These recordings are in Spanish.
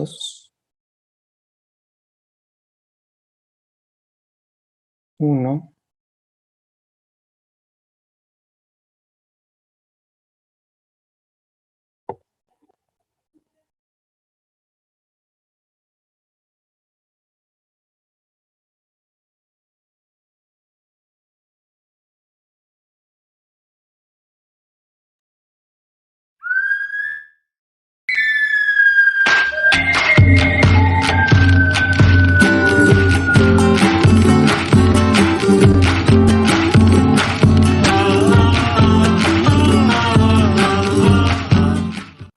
Dos, uno.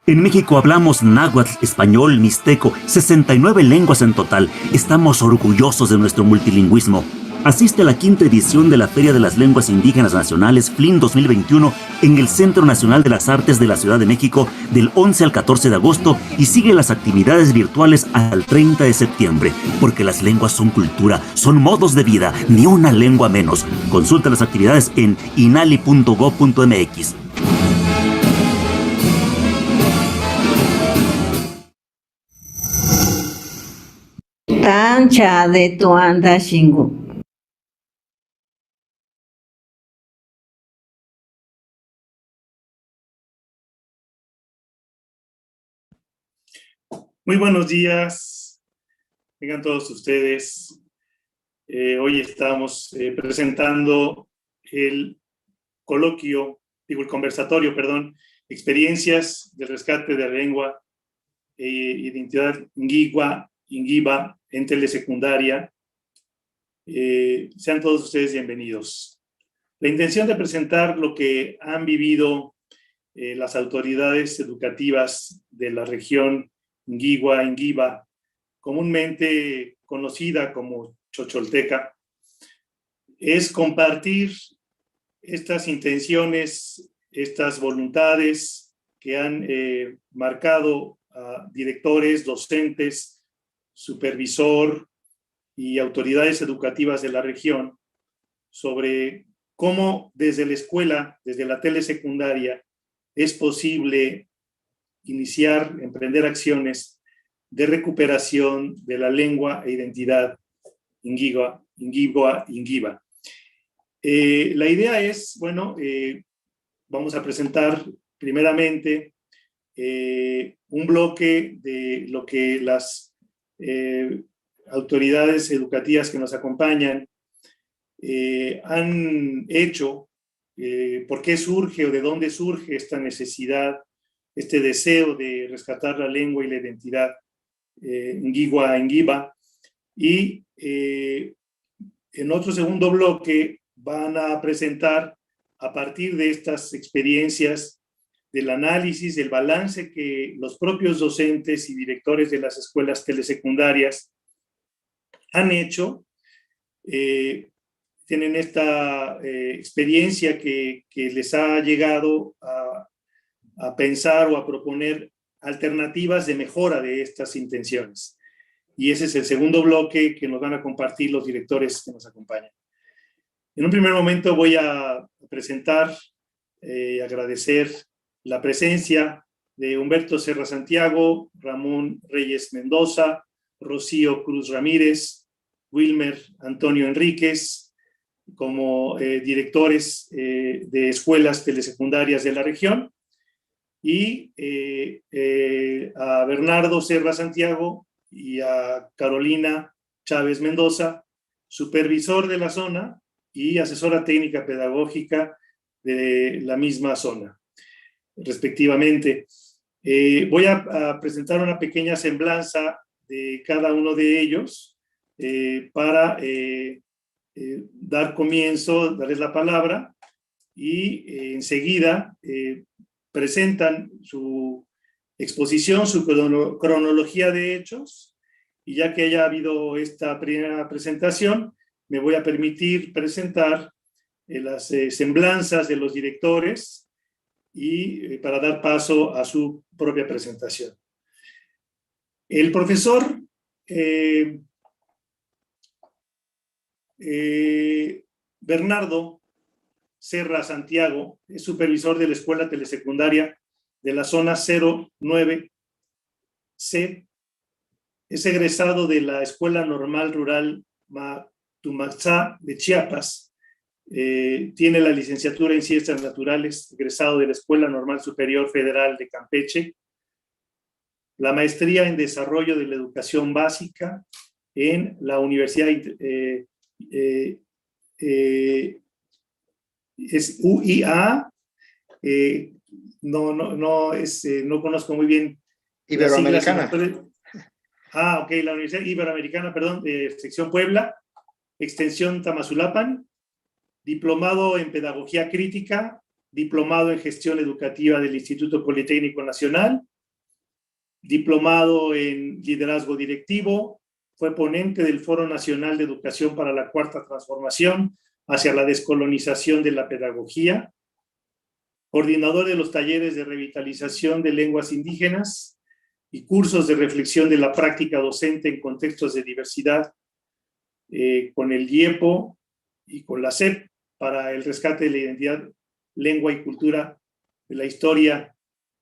En México hablamos náhuatl, español, mixteco, 69 lenguas en total. Estamos orgullosos de nuestro multilingüismo. Asiste a la quinta edición de la Feria de las Lenguas Indígenas Nacionales FLIN 2021 en el Centro Nacional de las Artes de la Ciudad de México del 11 al 14 de agosto y sigue las actividades virtuales hasta el 30 de septiembre, porque las lenguas son cultura, son modos de vida, ni una lengua menos. Consulta las actividades en inali.go.mx. Tancha de tuanda shingu. Muy buenos días, vengan todos ustedes. Hoy estamos presentando el conversatorio, experiencias del rescate de la lengua e identidad Ingiba en telesecundaria. Sean todos ustedes bienvenidos. La intención de presentar lo que han vivido las autoridades educativas de la región Ingiba, comúnmente conocida como Chocholteca, es compartir estas intenciones, estas voluntades que han marcado a directores, docentes, supervisor y autoridades educativas de la región sobre cómo desde la escuela, desde la telesecundaria, es posible emprender acciones de recuperación de la lengua e identidad Ingiba. La idea es, vamos a presentar primeramente un bloque de lo que las autoridades educativas que nos acompañan han hecho, por qué surge o de dónde surge esta necesidad, este deseo de rescatar la lengua y la identidad Ingiba. Y en otro segundo bloque van a presentar, a partir de estas experiencias, del análisis, del balance que los propios docentes y directores de las escuelas telesecundarias han hecho. Tienen esta experiencia que les ha llegado a pensar o a proponer alternativas de mejora de estas intenciones. Y ese es el segundo bloque que nos van a compartir los directores que nos acompañan. En un primer momento voy a presentar, agradecer la presencia de Humberto Serra Santiago, Ramón Reyes Mendoza, Rocío Cruz Ramírez, Wilmer Antonio Enríquez, como directores de escuelas telesecundarias de la región, y a Bernardo Serra Santiago y a Carolina Chávez Mendoza, supervisor de la zona y asesora técnica pedagógica de la misma zona, respectivamente. Voy a presentar una pequeña semblanza de cada uno de ellos para dar comienzo, darles la palabra, y enseguida presentan su exposición, su cronología de hechos, y ya que haya habido esta primera presentación, me voy a permitir presentar las semblanzas de los directores y para dar paso a su propia presentación. El profesor Bernardo Serra Santiago es supervisor de la escuela telesecundaria de la zona 09C Es egresado de la Escuela Normal Rural Matumaxá de Chiapas. Tiene la licenciatura en Ciencias Naturales, egresado de la Escuela Normal Superior Federal de Campeche. La maestría en Desarrollo de la Educación Básica en la Universidad es UIA. No conozco muy bien Iberoamericana. Ok, la Universidad Iberoamericana, perdón, sección Puebla, extensión Tamazulapan, diplomado en Pedagogía Crítica, diplomado en Gestión Educativa del Instituto Politécnico Nacional, diplomado en Liderazgo Directivo, fue ponente del Foro Nacional de Educación para la Cuarta Transformación hacia la descolonización de la pedagogía, coordinador de los talleres de revitalización de lenguas indígenas y cursos de reflexión de la práctica docente en contextos de diversidad con el IEPO y con la SEP para el rescate de la identidad, lengua y cultura de la historia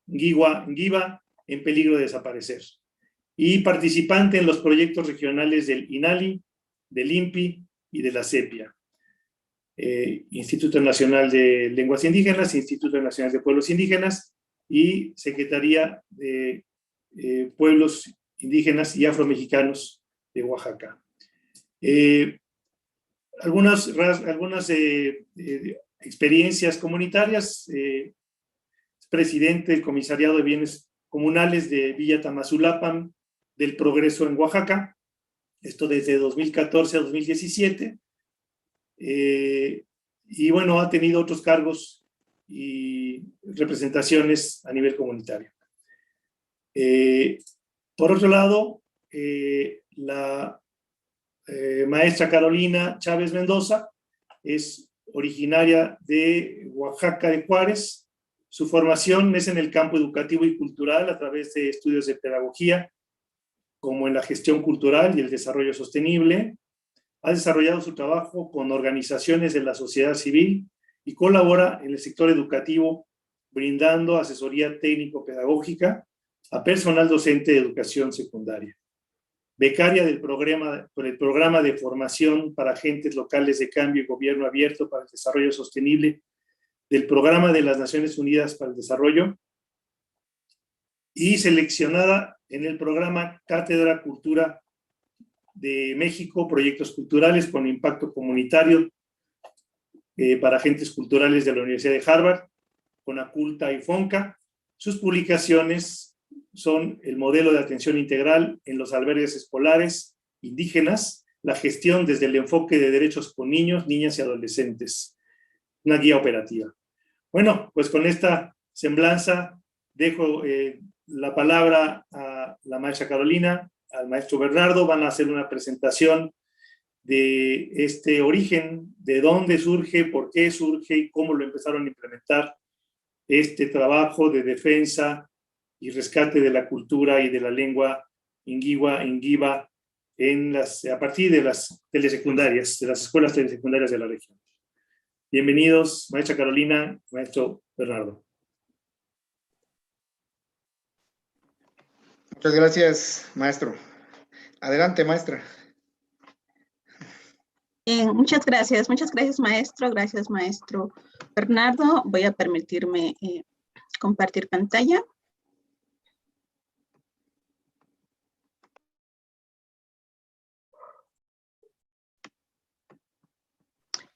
Ngiva en peligro de desaparecer. Y participante en los proyectos regionales del INALI, del INPI y de la CEPIA. Instituto Nacional de Lenguas Indígenas, Instituto Nacional de Pueblos Indígenas y Secretaría de Pueblos Indígenas y Afromexicanos de Oaxaca. Algunas experiencias comunitarias. Es presidente del Comisariado de Bienes Comunales de Villa Tamazulapan del Progreso en Oaxaca, esto desde 2014 a 2017. Y bueno, ha tenido otros cargos y representaciones a nivel comunitario. Por otro lado, la maestra Carolina Chávez Mendoza es originaria de Oaxaca de Juárez. Su formación es en el campo educativo y cultural a través de estudios de pedagogía, como en la gestión cultural y el desarrollo sostenible. Ha desarrollado su trabajo con organizaciones de la sociedad civil y colabora en el sector educativo, brindando asesoría técnico-pedagógica a personal docente de educación secundaria. Becaria por el programa de formación para agentes locales de cambio y gobierno abierto para el desarrollo sostenible del Programa de las Naciones Unidas para el Desarrollo, y seleccionada en el programa Cátedra Cultura de México, Proyectos Culturales con Impacto Comunitario para Agentes Culturales de la Universidad de Harvard, Conaculta y FONCA. Sus publicaciones son el modelo de atención integral en los albergues escolares indígenas, la gestión desde el enfoque de derechos con niños, niñas y adolescentes, una guía operativa. Bueno, pues con esta semblanza dejo la palabra a la maestra Carolina, al maestro Bernardo. Van a hacer una presentación de este origen, de dónde surge, por qué surge y cómo lo empezaron a implementar este trabajo de defensa y rescate de la cultura y de la lengua Ngiva a partir de las telesecundarias, de las escuelas telesecundarias de la región. Bienvenidos, maestra Carolina, maestro Bernardo. Muchas gracias, maestro. Adelante, maestra. Muchas gracias, maestro. Gracias, maestro Bernardo. Voy a permitirme compartir pantalla.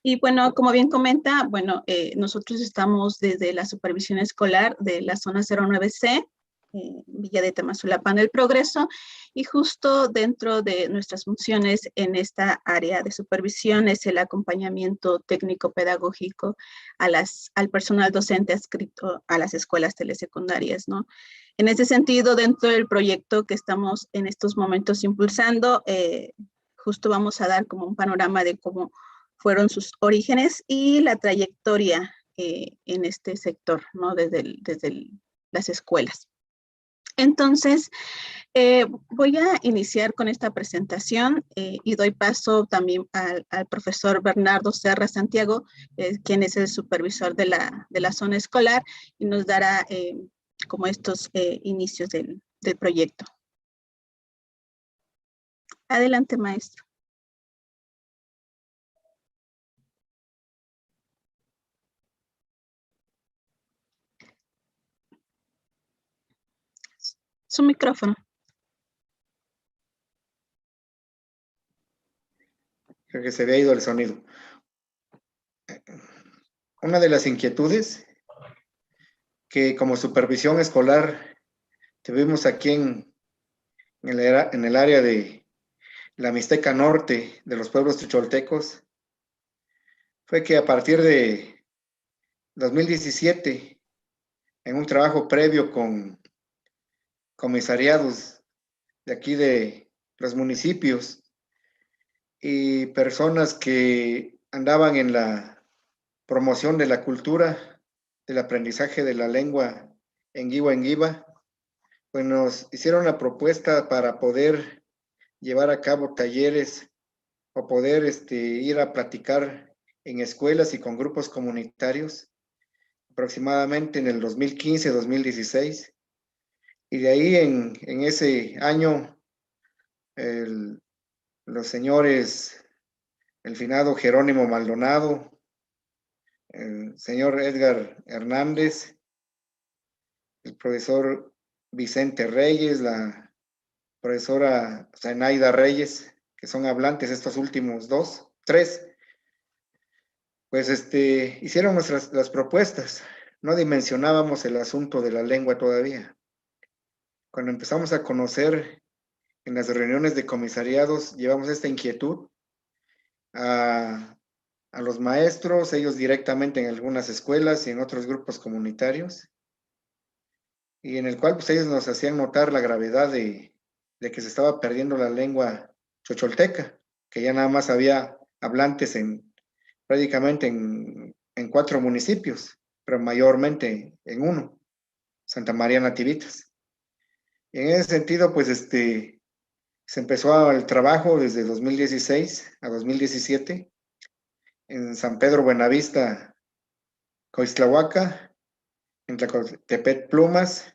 Y bueno, como bien comenta, bueno, nosotros estamos desde la supervisión escolar de la zona 09C, Villa de Tamazulapan del Progreso, y justo dentro de nuestras funciones en esta área de supervisión es el acompañamiento técnico-pedagógico al personal docente adscrito a las escuelas telesecundarias, ¿no? En ese sentido, dentro del proyecto que estamos en estos momentos impulsando, justo vamos a dar como un panorama de cómo fueron sus orígenes y la trayectoria en este sector, ¿no? Desde las escuelas. Entonces, voy a iniciar con esta presentación y doy paso también al profesor Bernardo Serra Santiago, quien es el supervisor de la zona escolar, y nos dará como estos inicios del proyecto. Adelante, maestro. Su micrófono. Creo que se había ido el sonido. Una de las inquietudes que como supervisión escolar tuvimos aquí en el área de la Mixteca Norte de los pueblos tucholtecos fue que a partir de 2017, en un trabajo previo con comisariados de aquí de los municipios y personas que andaban en la promoción de la cultura, del aprendizaje de la lengua en Guiba, pues nos hicieron la propuesta para poder llevar a cabo talleres o poder ir a platicar en escuelas y con grupos comunitarios, aproximadamente en el 2015-2016. Y de ahí en ese año, los señores, el finado Jerónimo Maldonado, el señor Edgar Hernández, el profesor Vicente Reyes, la profesora Zenaida Reyes, que son hablantes estos últimos tres, pues hicieron las propuestas. No dimensionábamos el asunto de la lengua todavía. Cuando empezamos a conocer en las reuniones de comisariados, llevamos esta inquietud a los maestros, ellos directamente en algunas escuelas y en otros grupos comunitarios, y en el cual pues ellos nos hacían notar la gravedad de que se estaba perdiendo la lengua chocholteca, que ya nada más había hablantes prácticamente en 4 municipios, pero mayormente en uno, Santa María Nativitas. Y en ese sentido, pues se empezó el trabajo desde 2016 a 2017 en San Pedro Buenavista, Coixtlahuaca, en Tlacotepet Plumas,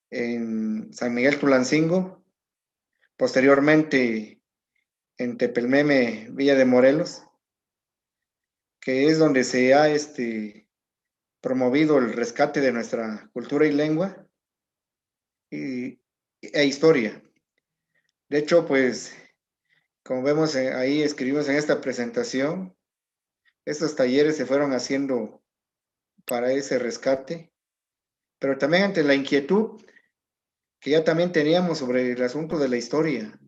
en San Miguel Tulancingo, posteriormente en Tepelmeme, Villa de Morelos, que es donde se ha promovido el rescate de nuestra cultura y lengua e historia. De hecho, pues, como vemos ahí, escribimos en esta presentación, estos talleres se fueron haciendo para ese rescate, pero también ante la inquietud que ya también teníamos sobre el asunto de la historia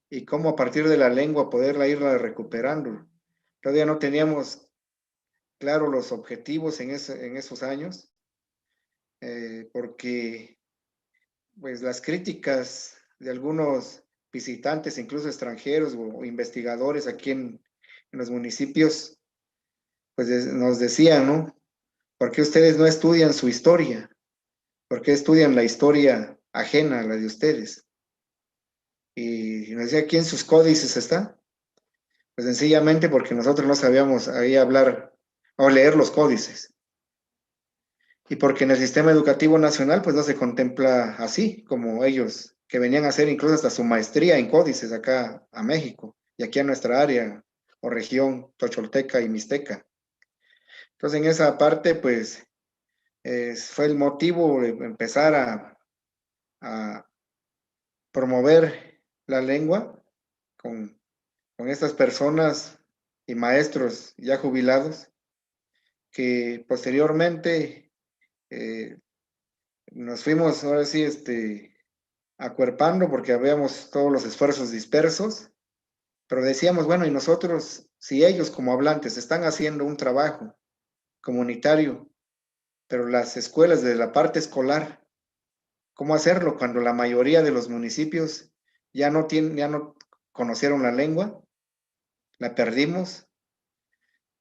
y cómo a partir de la lengua poderla irla recuperando. Todavía no teníamos claro los objetivos en esos años, porque pues las críticas de algunos visitantes, incluso extranjeros o investigadores aquí en los municipios, pues nos decían, ¿no? ¿Por qué ustedes no estudian su historia? ¿Por qué estudian la historia ajena a la de ustedes? Y nos decía, ¿aquí en sus códices está? Pues sencillamente porque nosotros no sabíamos ahí hablar o leer los códices. Y porque en el sistema educativo nacional pues no se contempla así, como ellos, que venían a hacer incluso hasta su maestría en códices acá a México y aquí a nuestra área o región tocholteca y mixteca. Entonces en esa parte pues fue el motivo de empezar a promover la lengua con estas personas y maestros ya jubilados que posteriormente nos fuimos ahora sí acuerpando porque habíamos todos los esfuerzos dispersos, pero decíamos, bueno, y nosotros, si ellos como hablantes están haciendo un trabajo comunitario, pero las escuelas de la parte escolar, ¿cómo hacerlo cuando la mayoría de los municipios ya no conocieron la lengua, la perdimos?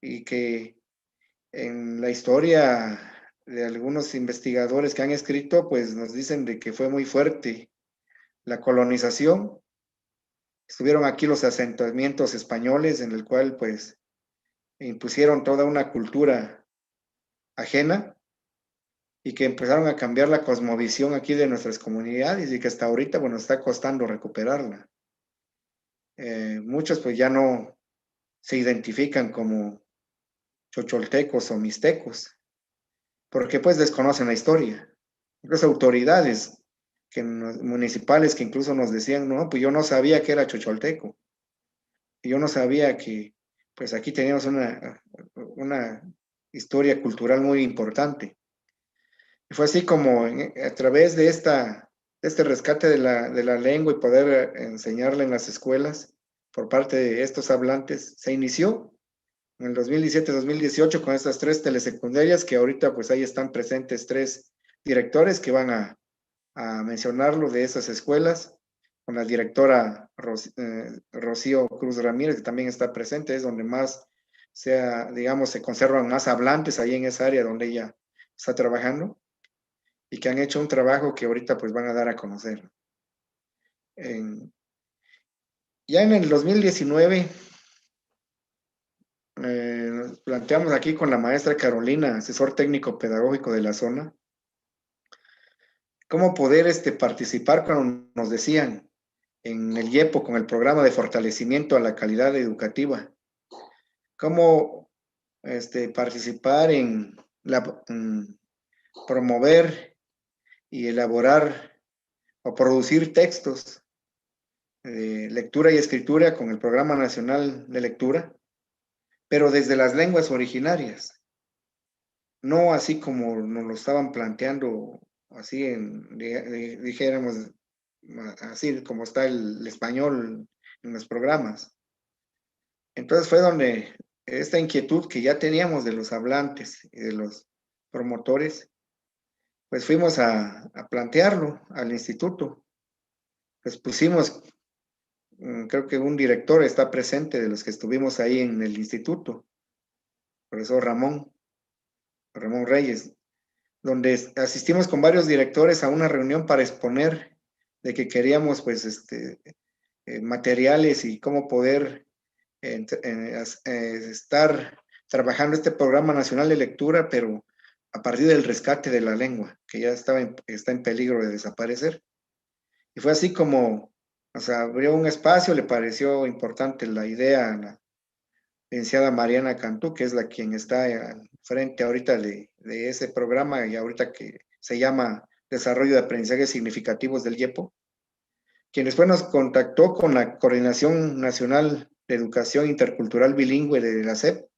Y que en la historia de algunos investigadores que han escrito, pues nos dicen de que fue muy fuerte la colonización. Estuvieron aquí los asentamientos españoles en el cual pues impusieron toda una cultura ajena y que empezaron a cambiar la cosmovisión aquí de nuestras comunidades y que hasta ahorita, bueno, está costando recuperarla. muchos pues ya no se identifican como chocholtecos o mixtecos, porque pues desconocen la historia. Incluso autoridades municipales que incluso nos decían, no, pues yo no sabía que era chocholteco, y yo no sabía que pues aquí teníamos una historia cultural muy importante. Y fue así como a través de este rescate de la lengua y poder enseñarla en las escuelas por parte de estos hablantes, se inició en el 2017-2018 con estas 3 telesecundarias que ahorita pues ahí están presentes 3 directores que van a mencionarlo de esas escuelas, con la directora Rocío Cruz Ramírez, que también está presente, es donde más digamos, se conservan más hablantes ahí en esa área donde ella está trabajando, y que han hecho un trabajo que ahorita pues van a dar a conocer. Ya en el 2019, nos planteamos aquí con la maestra Carolina, asesor técnico pedagógico de la zona, cómo poder participar cuando nos decían en el IEPO con el programa de fortalecimiento a la calidad educativa, cómo participar en promover y elaborar o producir textos de lectura y escritura con el Programa Nacional de Lectura, pero desde las lenguas originarias, no así como nos lo estaban planteando, así dijéramos, así como está el español en los programas. Entonces fue donde esta inquietud que ya teníamos de los hablantes y de los promotores, pues fuimos a plantearlo al instituto. Pues pusimos, creo que un director está presente de los que estuvimos ahí en el instituto, profesor Ramón Reyes, donde asistimos con varios directores a una reunión para exponer de que queríamos pues materiales y cómo poder estar trabajando este programa nacional de lectura, pero a partir del rescate de la lengua, que ya está en peligro de desaparecer. Y fue así como, o sea, abrió un espacio, le pareció importante la idea a la licenciada Mariana Cantú, que es la quien está frente ahorita de ese programa y ahorita que se llama Desarrollo de Aprendizajes Significativos del IEPO, quien después nos contactó con la Coordinación Nacional de Educación Intercultural Bilingüe de la SEP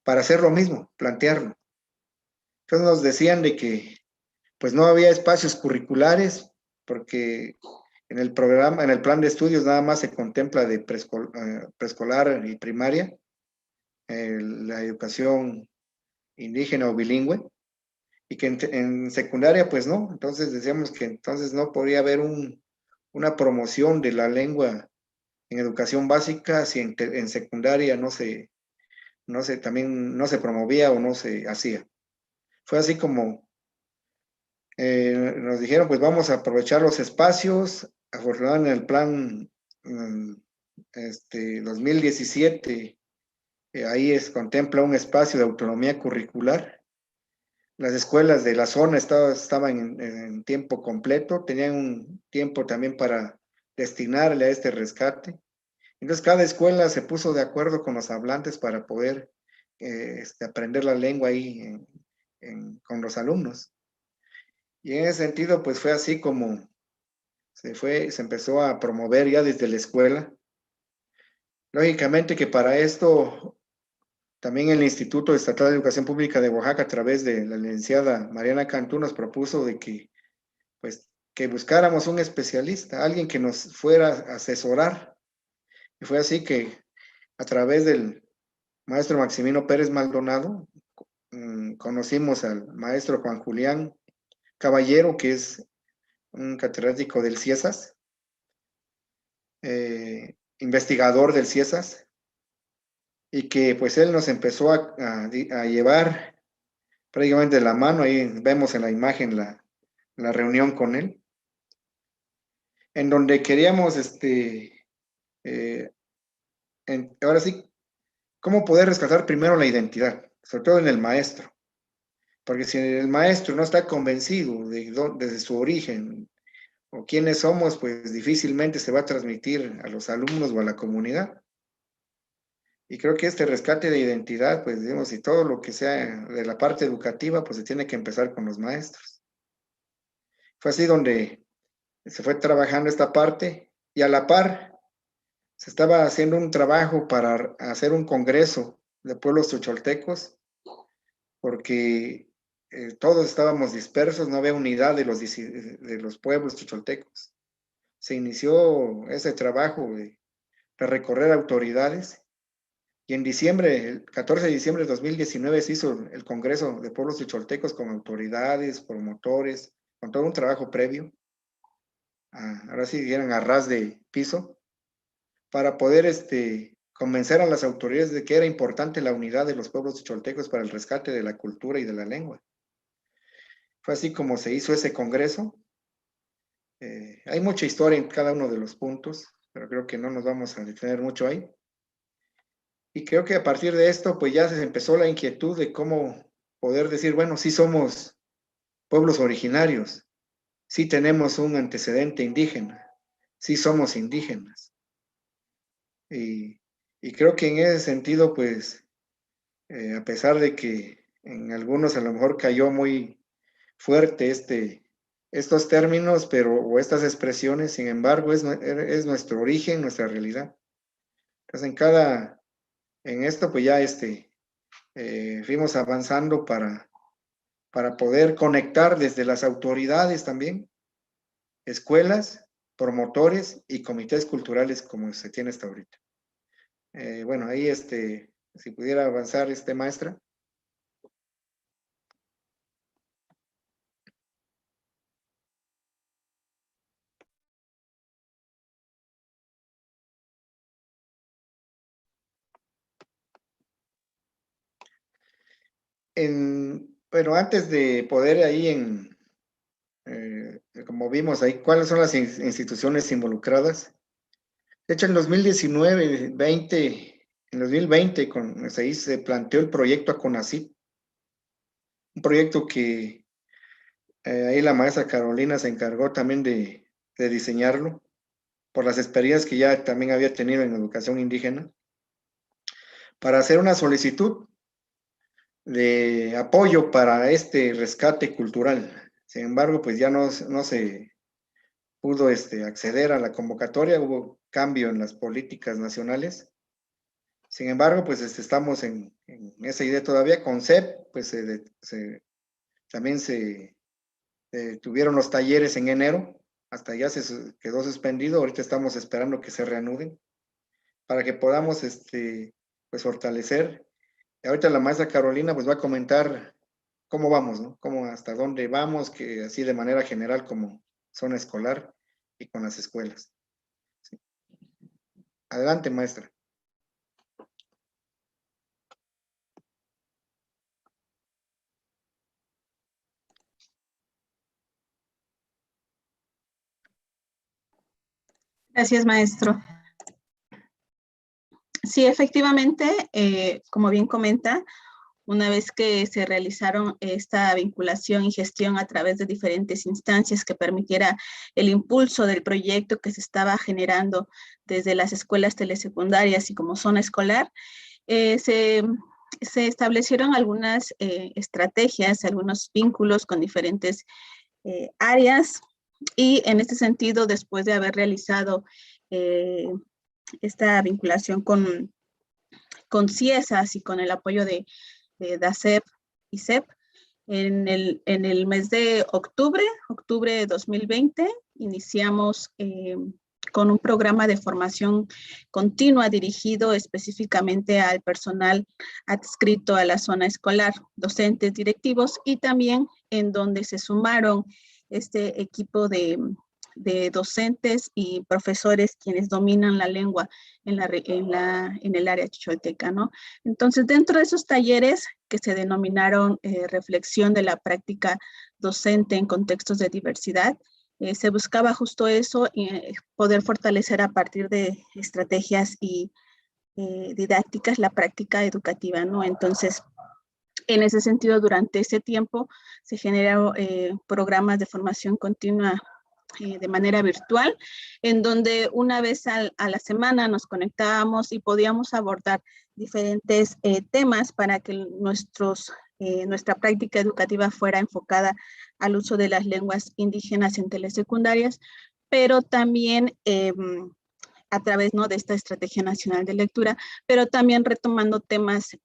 para hacer lo mismo, plantearlo. Entonces nos decían de que pues no había espacios curriculares porque en el programa, en el plan de estudios nada más se contempla de preescolar y primaria, la educación indígena o bilingüe, y que en secundaria pues no. Entonces decíamos que entonces no podía haber una promoción de la lengua en educación básica si en secundaria también no se promovía o no se hacía. Fue así como nos dijeron, pues vamos a aprovechar los espacios. Afortunadamente en el plan 2017, ahí contempla un espacio de autonomía curricular. Las escuelas de la zona estaban en tiempo completo, tenían un tiempo también para destinarle a este rescate. Entonces cada escuela se puso de acuerdo con los hablantes para poder aprender la lengua ahí con los alumnos. Y en ese sentido, pues fue así como se empezó a promover ya desde la escuela. Lógicamente que para esto también el Instituto Estatal de Educación Pública de Oaxaca, a través de la licenciada Mariana Cantú, nos propuso de que, pues, que buscáramos un especialista, alguien que nos fuera a asesorar. Y fue así que a través del maestro Maximino Pérez Maldonado, conocimos al maestro Juan Julián Caballero, que es un catedrático del CIESAS, investigador del CIESAS, y que pues él nos empezó a llevar prácticamente de la mano. Ahí vemos en la imagen la reunión con él, en donde queríamos, ahora sí, cómo poder rescatar primero la identidad, sobre todo en el maestro, porque si el maestro no está convencido desde su origen o quiénes somos, pues difícilmente se va a transmitir a los alumnos o a la comunidad. Y creo que este rescate de identidad, pues digamos, y todo lo que sea de la parte educativa, pues se tiene que empezar con los maestros. Fue así donde se fue trabajando esta parte y a la par se estaba haciendo un trabajo para hacer un congreso de pueblos tucholtecos, porque todos estábamos dispersos, no había unidad de los pueblos tucholtecos. Se inició ese trabajo de recorrer autoridades y en diciembre, el 14 de diciembre de 2019 se hizo el Congreso de Pueblos Tucholtecos con autoridades, promotores, con todo un trabajo previo, ahora sí dieron a ras de piso, para poder convencer a las autoridades de que era importante la unidad de los pueblos tucholtecos para el rescate de la cultura y de la lengua. Fue así como se hizo ese congreso. Hay mucha historia en cada uno de los puntos, pero creo que no nos vamos a detener mucho ahí. Y creo que a partir de esto, pues ya se empezó la inquietud de cómo poder decir, bueno, sí somos pueblos originarios, sí tenemos un antecedente indígena, sí somos indígenas. Y creo que en ese sentido, pues, a pesar de que en algunos a lo mejor cayó muy fuerte estos términos, o estas expresiones, sin embargo, es nuestro origen, nuestra realidad. Entonces, en esto, pues ya fuimos avanzando para poder conectar desde las autoridades también, escuelas, promotores y comités culturales como se tiene hasta ahorita. Bueno, ahí si pudiera avanzar maestra. Bueno, antes de poder ahí como vimos ahí, ¿cuáles son las instituciones involucradas? De hecho, en 2020, ahí se planteó el proyecto ACONACYT, un proyecto que ahí la maestra Carolina se encargó también de diseñarlo, por las experiencias que ya también había tenido en educación indígena, para hacer una solicitud de apoyo para este rescate cultural. Sin embargo, pues ya no se pudo acceder a la convocatoria, hubo cambio en las políticas nacionales. Sin embargo, pues estamos en esa idea todavía. Con CEP, pues también se tuvieron los talleres en enero, hasta ya se quedó suspendido, ahorita estamos esperando que se reanuden, para que podamos pues fortalecer. Y ahorita la maestra Carolina pues va a comentar cómo vamos, ¿no? Hasta dónde vamos, que así de manera general como zona escolar y con las escuelas. Sí. Adelante, maestra. Gracias, maestro. Sí, efectivamente, como bien comenta, una vez que se realizaron esta vinculación y gestión a través de diferentes instancias que permitiera el impulso del proyecto que se estaba generando desde las escuelas telesecundarias y como zona escolar, se establecieron algunas estrategias, algunos vínculos con diferentes áreas, y en este sentido, después de haber realizado esta vinculación con CIESAS y con el apoyo de DACEP y CEP, en el mes de octubre de 2020, iniciamos con un programa de formación continua dirigido específicamente al personal adscrito a la zona escolar, docentes, directivos, y también en donde se sumaron este equipo de docentes y profesores quienes dominan la lengua en el área tucholteca, ¿no? Entonces, dentro de esos talleres que se denominaron reflexión de la práctica docente en contextos de diversidad, se buscaba justo eso, poder fortalecer a partir de estrategias y didácticas la práctica educativa, ¿no? Entonces, en ese sentido, durante ese tiempo se generaron programas de formación continua de manera virtual, en donde una vez a la semana nos conectábamos y podíamos abordar diferentes temas para que nuestra práctica educativa fuera enfocada al uso de las lenguas indígenas en telesecundarias, pero también a través, ¿no?, de esta Estrategia Nacional de Lectura, pero también retomando temas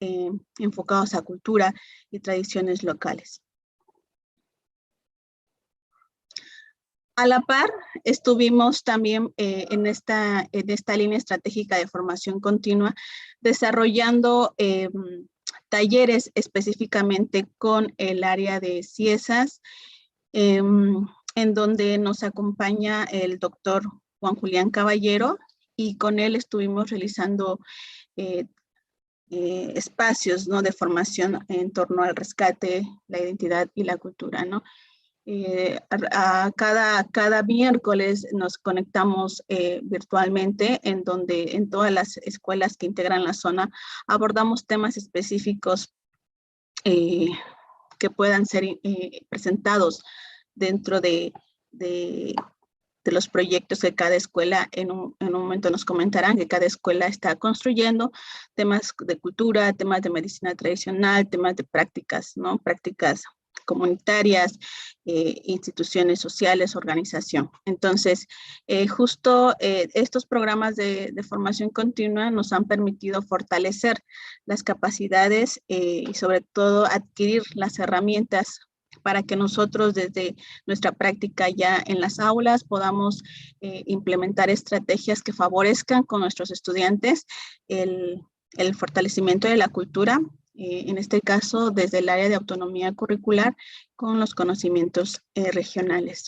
enfocados a cultura y tradiciones locales. A la par, estuvimos también en esta línea estratégica de formación continua, desarrollando talleres específicamente con el área de CIESAS, en donde nos acompaña el doctor Juan Julián Caballero, y con él estuvimos realizando espacios, ¿no?, de formación en torno al rescate, la identidad y la cultura, ¿no? Cada miércoles nos conectamos virtualmente, en donde en todas las escuelas que integran la zona abordamos temas específicos que puedan ser presentados dentro de los proyectos que cada escuela en un momento nos comentarán que cada escuela está construyendo, temas de cultura, temas de medicina tradicional, temas de prácticas, ¿no?, prácticas comunitarias, instituciones sociales, organización. Entonces, justo estos programas de formación continua nos han permitido fortalecer las capacidades y sobre todo adquirir las herramientas para que nosotros desde nuestra práctica ya en las aulas podamos implementar estrategias que favorezcan con nuestros estudiantes el fortalecimiento de la cultura, en este caso desde el área de autonomía curricular con los conocimientos regionales.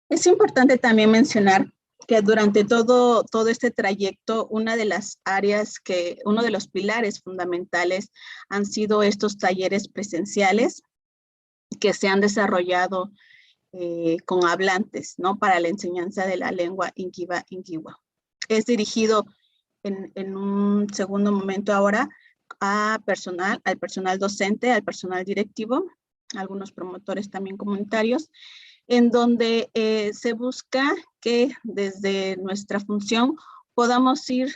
Es importante también mencionar que durante todo este trayecto, uno de los pilares fundamentales han sido estos talleres presenciales que se han desarrollado con hablantes, ¿no?, para la enseñanza de la lengua Inkiba Inkiwa. Es dirigido en un segundo momento ahora al personal docente, al personal directivo, algunos promotores también comunitarios, en donde se busca que desde nuestra función podamos ir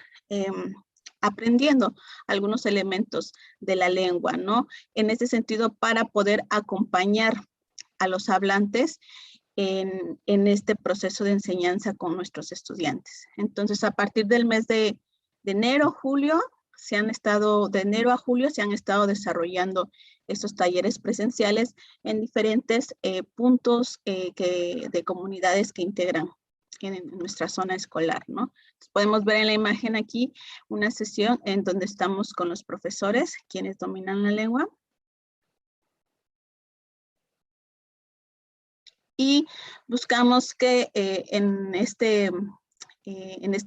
aprendiendo algunos elementos de la lengua, ¿no? En ese sentido, para poder acompañar a los hablantes en este proceso de enseñanza con nuestros estudiantes. Entonces, a partir del mes de enero, julio, de enero a julio se han estado desarrollando estos talleres presenciales en diferentes puntos de comunidades que integran en nuestra zona escolar, ¿no? Entonces, podemos ver en la imagen aquí una sesión en donde estamos con los profesores, quienes dominan la lengua. Y buscamos que en este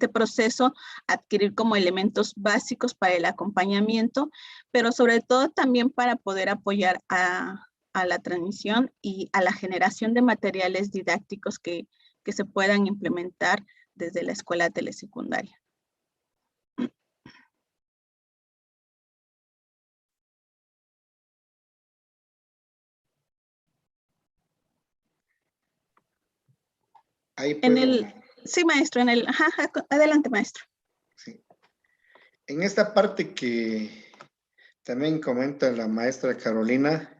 proceso adquirir como elementos básicos para el acompañamiento, pero sobre todo también para poder apoyar a la transmisión y a la generación de materiales didácticos que se puedan implementar desde la escuela telesecundaria. Ahí puedo. Sí, maestro, adelante, maestro. Sí. En esta parte que también comenta la maestra Carolina,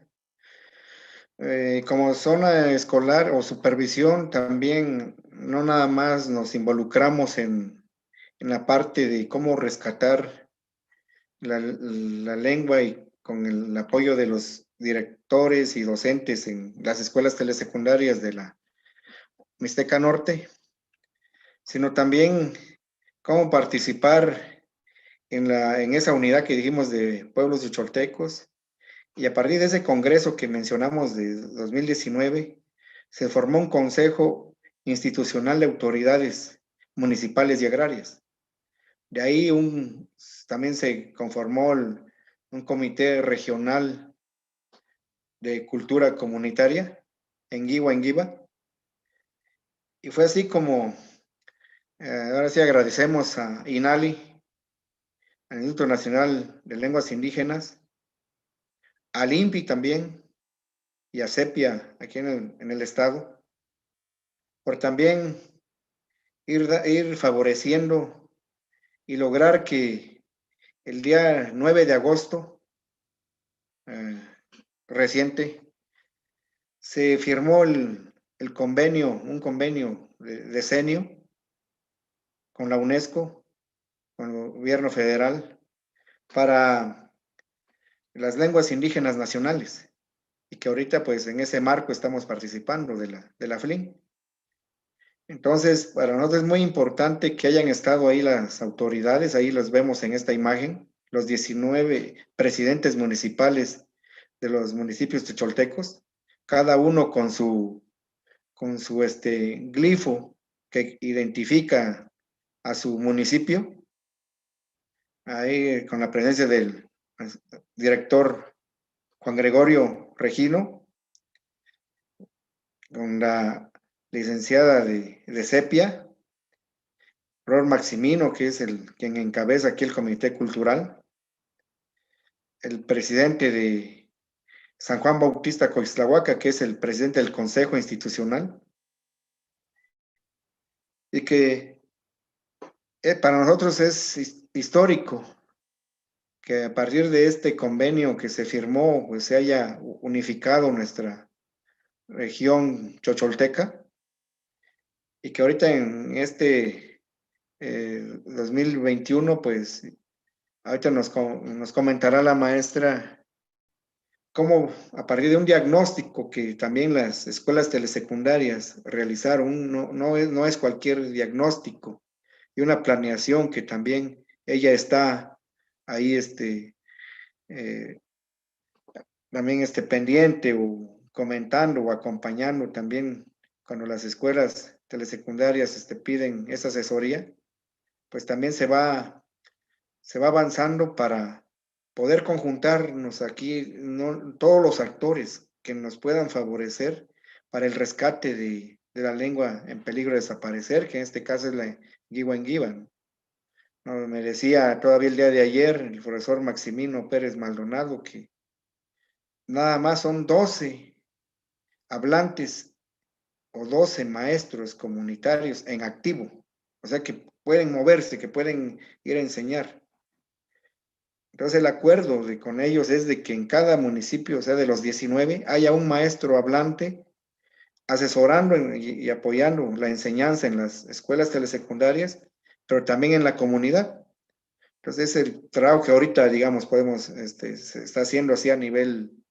como zona escolar o supervisión, también no nada más nos involucramos en la parte de cómo rescatar la lengua, y con el apoyo de los directores y docentes en las escuelas telesecundarias de la Mixteca Norte, sino también cómo participar en esa unidad que dijimos de pueblos yucholtecos. Y a partir de ese congreso que mencionamos de 2019, se formó un consejo institucional de autoridades municipales y agrarias. De ahí también se conformó un comité regional de cultura comunitaria en Guiba. Y fue así como, ahora sí agradecemos a INALI, al Instituto Nacional de Lenguas Indígenas, al INPI también y a CEPIA aquí en el estado, por también ir favoreciendo y lograr que el día 9 de agosto reciente se firmó el convenio, un convenio de decenio con la UNESCO, con el gobierno federal, para las lenguas indígenas nacionales, y que ahorita pues en ese marco estamos participando de la FLIN. Entonces, para nosotros es muy importante que hayan estado ahí las autoridades, ahí los vemos en esta imagen, los 19 presidentes municipales de los municipios techoltecos, cada uno con su glifo que identifica a su municipio, ahí con la presencia del director Juan Gregorio Regino, con la licenciada de CEPIA, Ror Maximino, que es quien encabeza aquí el Comité Cultural, el presidente de San Juan Bautista Coixtlahuaca, que es el presidente del Consejo Institucional, y que para nosotros es histórico que a partir de este convenio que se firmó, pues se haya unificado nuestra región chocholteca, y que ahorita en este 2021, pues ahorita nos comentará la maestra cómo a partir de un diagnóstico que también las escuelas telesecundarias realizaron, no es cualquier diagnóstico, y una planeación que también ella está ahí también pendiente o comentando o acompañando también cuando las escuelas telesecundarias piden esa asesoría, pues también se va avanzando para poder conjuntarnos aquí, todos los actores que nos puedan favorecer para el rescate de la lengua en peligro de desaparecer, que en este caso es la Guiwanguiba. No, me decía todavía el día de ayer el profesor Maximino Pérez Maldonado que nada más son 12 hablantes o 12 maestros comunitarios en activo, o sea que pueden moverse, que pueden ir a enseñar. Entonces el acuerdo con ellos es de que en cada municipio, o sea, de los 19, haya un maestro hablante asesorando y apoyando la enseñanza en las escuelas telesecundarias, pero también en la comunidad. Entonces es el trabajo que ahorita, digamos, se está haciendo así a nivel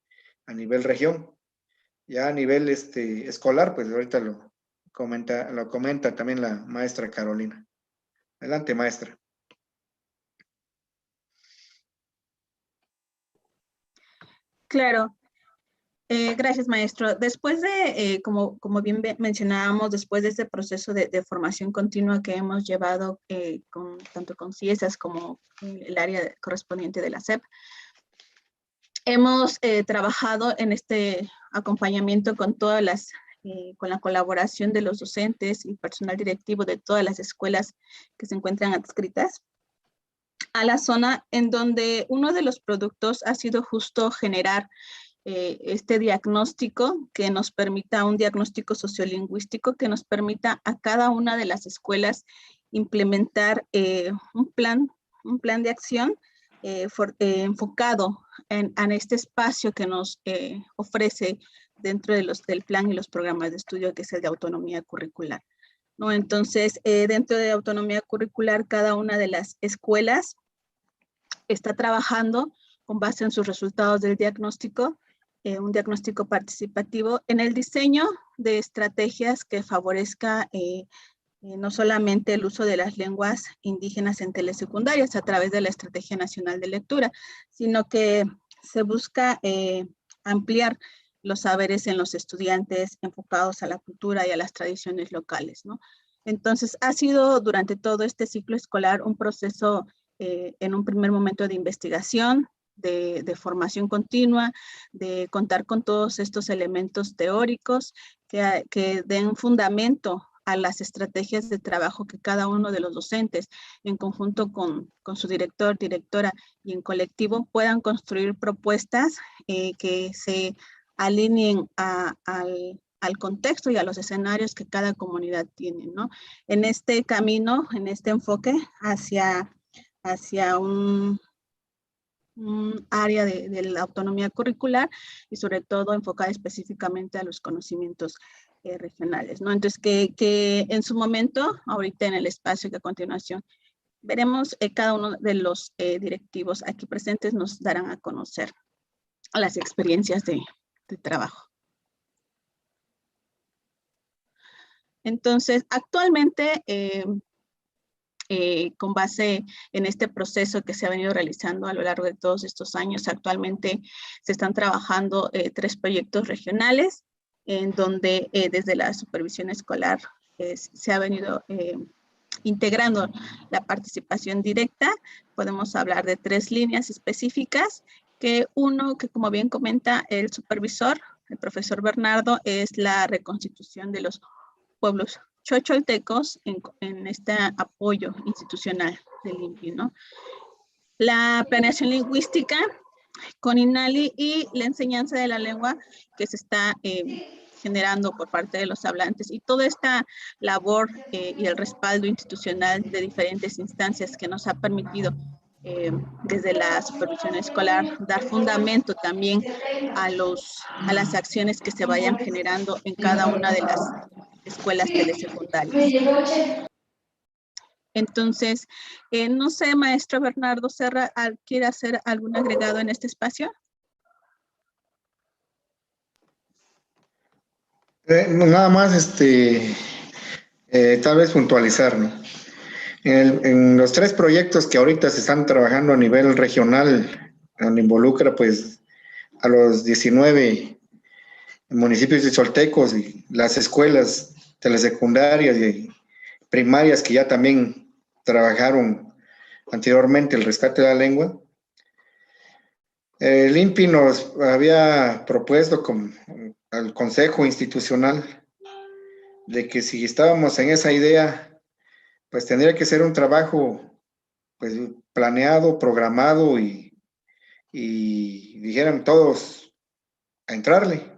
región. Ya a nivel escolar, pues ahorita lo comenta también la maestra Carolina. Adelante, maestra. Claro. Gracias, maestro. Después de, como bien mencionábamos, después de este proceso de formación continua que hemos llevado tanto con CIESAS como el área correspondiente de la SEP, hemos trabajado en este acompañamiento con con la colaboración de los docentes y personal directivo de todas las escuelas que se encuentran adscritas a la zona, en donde uno de los productos ha sido justo generar este diagnóstico que nos permita, un diagnóstico sociolingüístico que nos permita a cada una de las escuelas implementar un plan de acción enfocado en este espacio que nos ofrece dentro del plan y los programas de estudio, que es el de autonomía curricular, ¿no? Entonces, dentro de autonomía curricular, cada una de las escuelas está trabajando con base en sus resultados del diagnóstico, un diagnóstico participativo en el diseño de estrategias que favorezca no solamente el uso de las lenguas indígenas en telesecundarias a través de la Estrategia Nacional de Lectura, sino que se busca ampliar los saberes en los estudiantes enfocados a la cultura y a las tradiciones locales, ¿no? Entonces, ha sido durante todo este ciclo escolar un proceso en un primer momento de investigación, de formación continua, de contar con todos estos elementos teóricos que den fundamento a las estrategias de trabajo que cada uno de los docentes, en conjunto con su director, directora y en colectivo, puedan construir propuestas que se alineen al contexto y a los escenarios que cada comunidad tiene, ¿no? En este camino, en este enfoque hacia un área de la autonomía curricular y sobre todo enfocada específicamente a los conocimientos regionales, ¿no? Entonces, que en su momento, ahorita en el espacio que a continuación veremos, cada uno de los directivos aquí presentes nos darán a conocer las experiencias de trabajo. Entonces, actualmente, con base en este proceso que se ha venido realizando a lo largo de todos estos años, actualmente se están trabajando 3 proyectos regionales, en donde desde la supervisión escolar se ha venido integrando la participación directa. Podemos hablar de 3 líneas específicas, que uno, que como bien comenta el supervisor, el profesor Bernardo, es la reconstitución de los pueblos chocholtecos en este apoyo institucional del INPI, ¿no? La planeación lingüística con INALI y la enseñanza de la lengua que se está generando por parte de los hablantes, y toda esta labor y el respaldo institucional de diferentes instancias que nos ha permitido desde la supervisión escolar dar fundamento también a las acciones que se vayan generando en cada una de las escuelas telesecundarias. Entonces, no sé, maestro Bernardo Serra, ¿quiere hacer algún agregado en este espacio? Nada más, tal vez puntualizar, ¿no? En los 3 proyectos que ahorita se están trabajando a nivel regional, donde involucra pues a los 19 municipios de choltecos y las escuelas telesecundarias y primarias que ya también trabajaron anteriormente el rescate de la lengua. El INPI nos había propuesto al Consejo Institucional de que si estábamos en esa idea, pues tendría que ser un trabajo pues planeado, programado y dijeran todos a entrarle,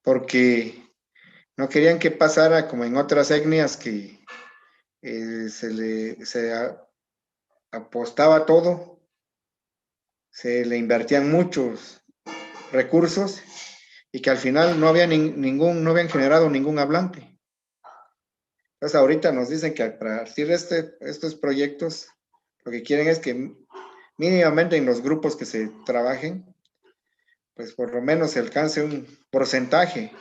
porque no querían que pasara como en otras etnias que se apostaba todo, se le invertían muchos recursos y que al final no habían generado ningún hablante. Entonces ahorita nos dicen que a partir de estos proyectos, lo que quieren es que mínimamente en los grupos que se trabajen, pues por lo menos se alcance un porcentaje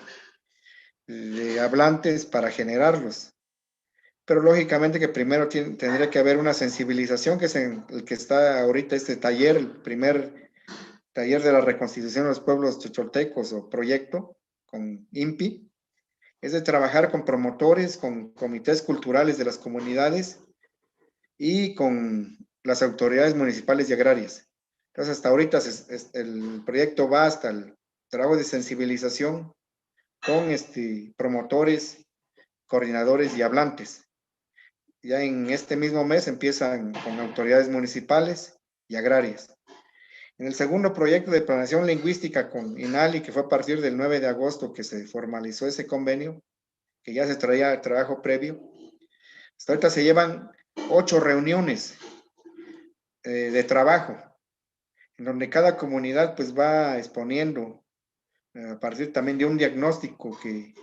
de hablantes para generarlos. Pero lógicamente que primero tendría que haber una sensibilización, que es el que está ahorita este taller, el primer taller de la reconstitución de los pueblos chocholtecos o proyecto con INPI, es de trabajar con promotores, con comités culturales de las comunidades y con las autoridades municipales y agrarias. Entonces hasta ahorita el proyecto va hasta el trabajo de sensibilización con promotores, coordinadores y hablantes. Ya en este mismo mes empiezan con autoridades municipales y agrarias. En el segundo proyecto de planeación lingüística con INALI, que fue a partir del 9 de agosto que se formalizó ese convenio, que ya se traía trabajo previo, hasta ahorita se llevan 8 reuniones de trabajo, en donde cada comunidad pues va exponiendo a partir también de un diagnóstico que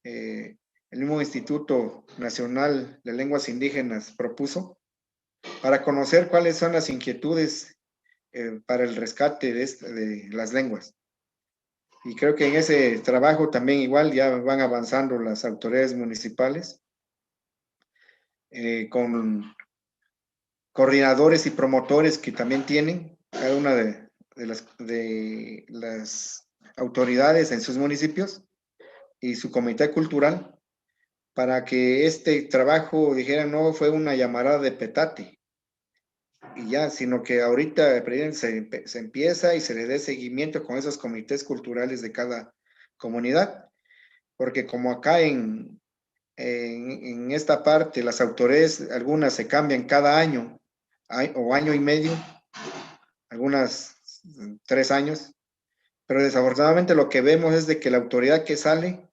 el mismo Instituto Nacional de Lenguas Indígenas propuso para conocer cuáles son las inquietudes para el rescate de las lenguas. Y creo que en ese trabajo también igual ya van avanzando las autoridades municipales con coordinadores y promotores que también tienen cada una de las autoridades en sus municipios y su comité cultural, para que este trabajo, dijera, no fue una llamada de petate y ya, sino que ahorita se empieza y se le dé seguimiento con esos comités culturales de cada comunidad, porque como acá en en esta parte, las autoridades, algunas se cambian cada año o año y medio, algunas 3 años, pero desafortunadamente lo que vemos es de que la autoridad que sale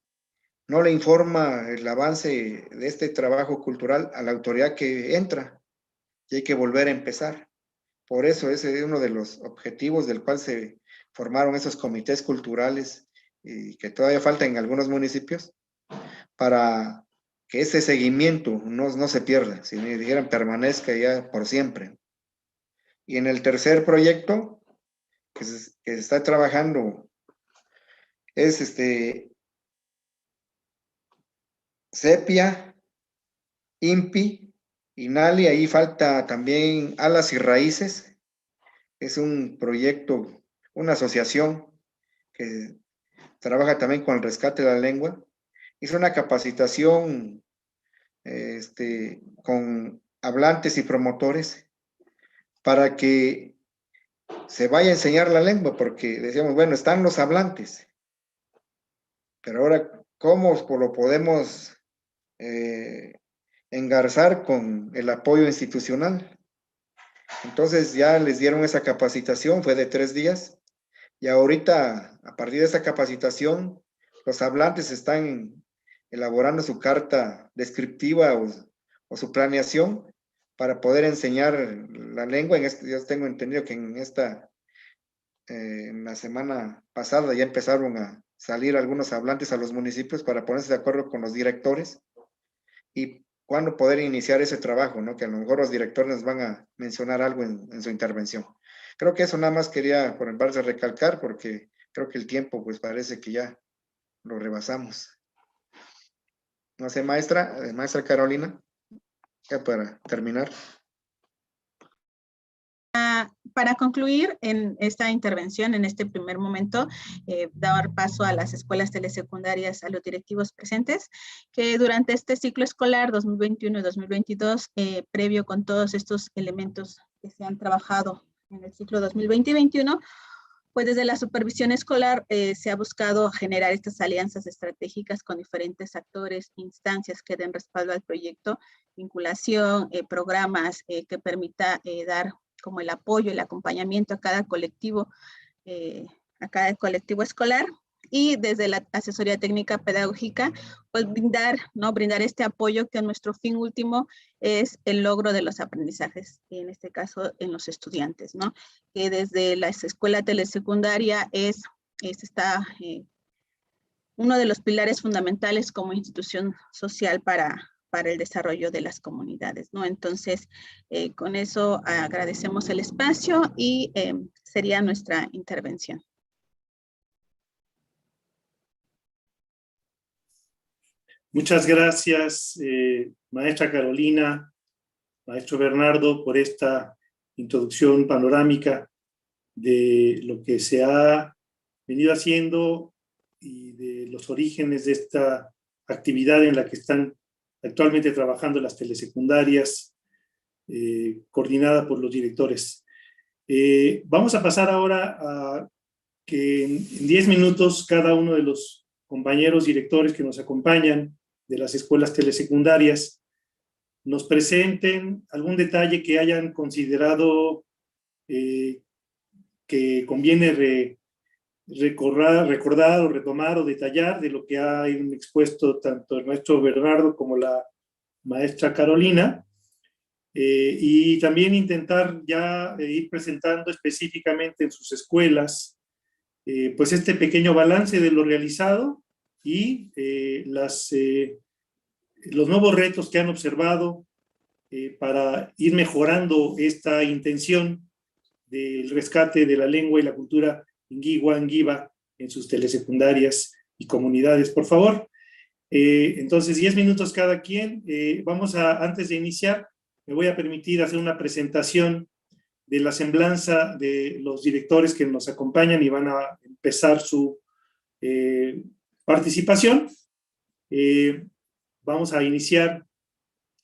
no le informa el avance de este trabajo cultural a la autoridad que entra y hay que volver a empezar. Por eso ese es uno de los objetivos del cual se formaron esos comités culturales y que todavía falta en algunos municipios para que ese seguimiento no se pierda, si me dijeran permanezca ya por siempre. Y en el tercer proyecto que se está trabajando es Sepia, INPI, INALI, ahí falta también Alas y Raíces, es un proyecto, una asociación que trabaja también con el rescate de la lengua. Hizo una capacitación con hablantes y promotores para que se vaya a enseñar la lengua, porque decíamos, bueno, están los hablantes, pero ahora, ¿cómo lo podemos engarzar con el apoyo institucional? Entonces ya les dieron esa capacitación, fue de 3 días, y ahorita, a partir de esa capacitación, los hablantes están elaborando su carta descriptiva o su planeación para poder enseñar la lengua. Yo tengo entendido que en la semana pasada ya empezaron a salir algunos hablantes a los municipios para ponerse de acuerdo con los directores y cuándo poder iniciar ese trabajo, ¿no? Que a lo mejor los directores nos van a mencionar algo en su intervención. Creo que eso nada más quería por el parte de recalcar, porque creo que el tiempo pues parece que ya lo rebasamos. No sé, maestra Carolina, ya para terminar. Para concluir en esta intervención, en este primer momento, dar paso a las escuelas telesecundarias, a los directivos presentes, que durante este ciclo escolar 2021 y 2022, previo con todos estos elementos que se han trabajado en el ciclo 2020 y 2021, pues desde la supervisión escolar se ha buscado generar estas alianzas estratégicas con diferentes actores, instancias que den respaldo al proyecto, vinculación, programas que permita dar como el apoyo, el acompañamiento a cada colectivo escolar, y desde la asesoría técnica pedagógica, pues brindar este apoyo que nuestro fin último es el logro de los aprendizajes, en este caso en los estudiantes, ¿no? Que desde la escuela telesecundaria está uno de los pilares fundamentales como institución social para el desarrollo de las comunidades, ¿no? Entonces, con eso agradecemos el espacio y sería nuestra intervención. Muchas gracias, maestra Carolina, maestro Bernardo, por esta introducción panorámica de lo que se ha venido haciendo y de los orígenes de esta actividad en la que están actualmente trabajando las telesecundarias, coordinada por los directores. Vamos a pasar ahora a que en 10 minutos cada uno de los compañeros directores que nos acompañan de las escuelas telesecundarias nos presenten algún detalle que hayan considerado que conviene recordar o retomar o detallar de lo que ha expuesto tanto el maestro Bernardo como la maestra Carolina, y también intentar ya ir presentando específicamente en sus escuelas pues este pequeño balance de lo realizado y los nuevos retos que han observado para ir mejorando esta intención del rescate de la lengua y la cultura Inguigua, Anguiva en sus telesecundarias y comunidades. Por favor, entonces 10 minutos cada quien. Antes de iniciar, me voy a permitir hacer una presentación de la semblanza de los directores que nos acompañan y van a empezar su participación. Vamos a iniciar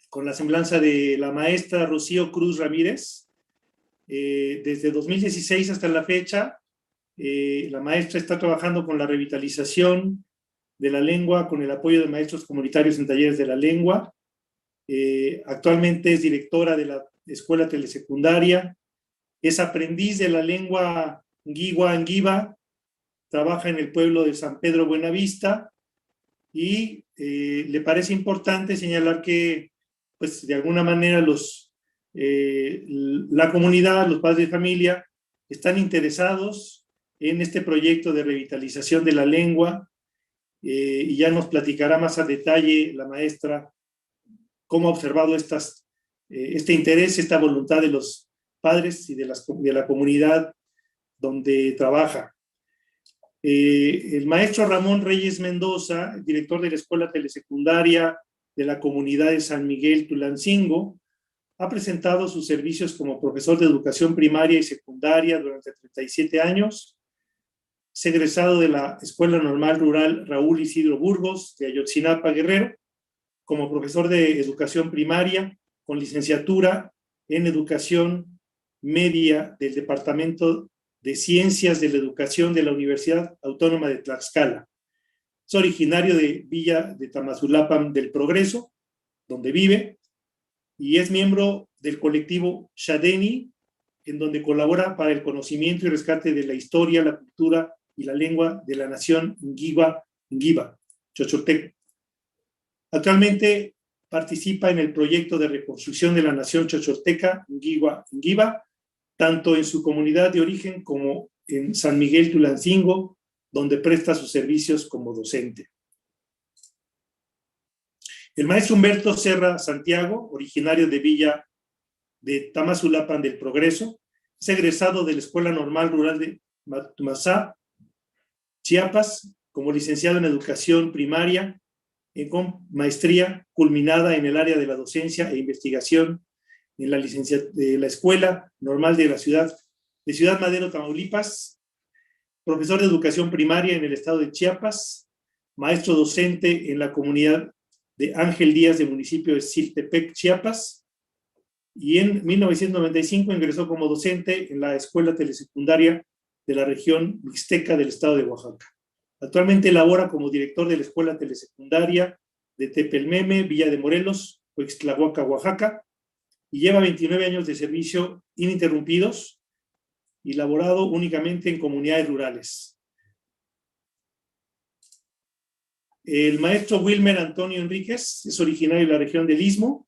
con la semblanza de la maestra Rocío Cruz Ramírez. Desde 2016 hasta la fecha, la maestra está trabajando con la revitalización de la lengua con el apoyo de maestros comunitarios en talleres de la lengua. Actualmente es directora de la escuela telesecundaria, es aprendiz de la lengua Nguigua Ngiva, trabaja en el pueblo de San Pedro Buenavista y le parece importante señalar que, pues, de alguna manera la comunidad, los padres de familia, están interesados en este proyecto de revitalización de la lengua y ya nos platicará más a detalle la maestra cómo ha observado este interés, esta voluntad de los padres y de la comunidad donde trabaja. El maestro Ramón Reyes Mendoza, director de la Escuela Telesecundaria de la Comunidad de San Miguel Tulancingo, ha presentado sus servicios como profesor de educación primaria y secundaria durante 37 años. Es egresado de la Escuela Normal Rural Raúl Isidro Burgos de Ayotzinapa, Guerrero, como profesor de educación primaria con licenciatura en educación media del Departamento de Ciencias de la Educación de la Universidad Autónoma de Tlaxcala. Es originario de Villa de Tamazulapan del Progreso, donde vive, y es miembro del colectivo Shadeni, en donde colabora para el conocimiento y rescate de la historia, la cultura y la lengua de la nación Nguigua Ngiva, Chocholteca. Actualmente participa en el proyecto de reconstrucción de la nación chocholteca Nguigua Ngiva, tanto en su comunidad de origen como en San Miguel Tulancingo, donde presta sus servicios como docente. El maestro Humberto Serra Santiago, originario de Villa de Tamazulapan del Progreso, es egresado de la Escuela Normal Rural de Matumasá, Chiapas, como licenciado en Educación Primaria, con maestría culminada en el área de la docencia e investigación en la Escuela Normal de la Ciudad Madero, Tamaulipas, profesor de educación primaria en el estado de Chiapas, maestro docente en la comunidad de Ángel Díaz del municipio de Siltepec, Chiapas, y en 1995 ingresó como docente en la Escuela Telesecundaria de la región Mixteca del estado de Oaxaca. Actualmente labora como director de la Escuela Telesecundaria de Tepelmeme, Villa de Morelos, Oixtlahuaca, Oaxaca, y lleva 29 años de servicio ininterrumpidos y laborado únicamente en comunidades rurales. El maestro Wilmer Antonio Enríquez es originario de la región del Istmo.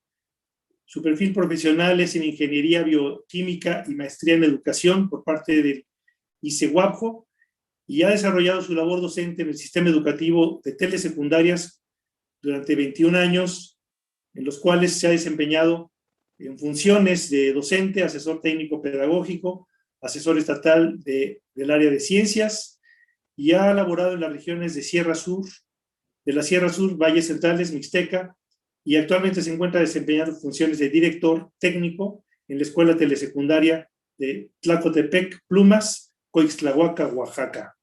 Su perfil profesional es en Ingeniería Bioquímica y Maestría en Educación por parte del ICEWAPJO, y ha desarrollado su labor docente en el sistema educativo de telesecundarias durante 21 años, en los cuales se ha desempeñado en funciones de docente, asesor técnico pedagógico, asesor estatal del área de ciencias, y ha laborado en las regiones de la Sierra Sur, Valles Centrales, Mixteca, y actualmente se encuentra desempeñando funciones de director técnico en la Escuela Telesecundaria de Tlacotepec, Plumas, Coixtlahuaca, Oaxaca.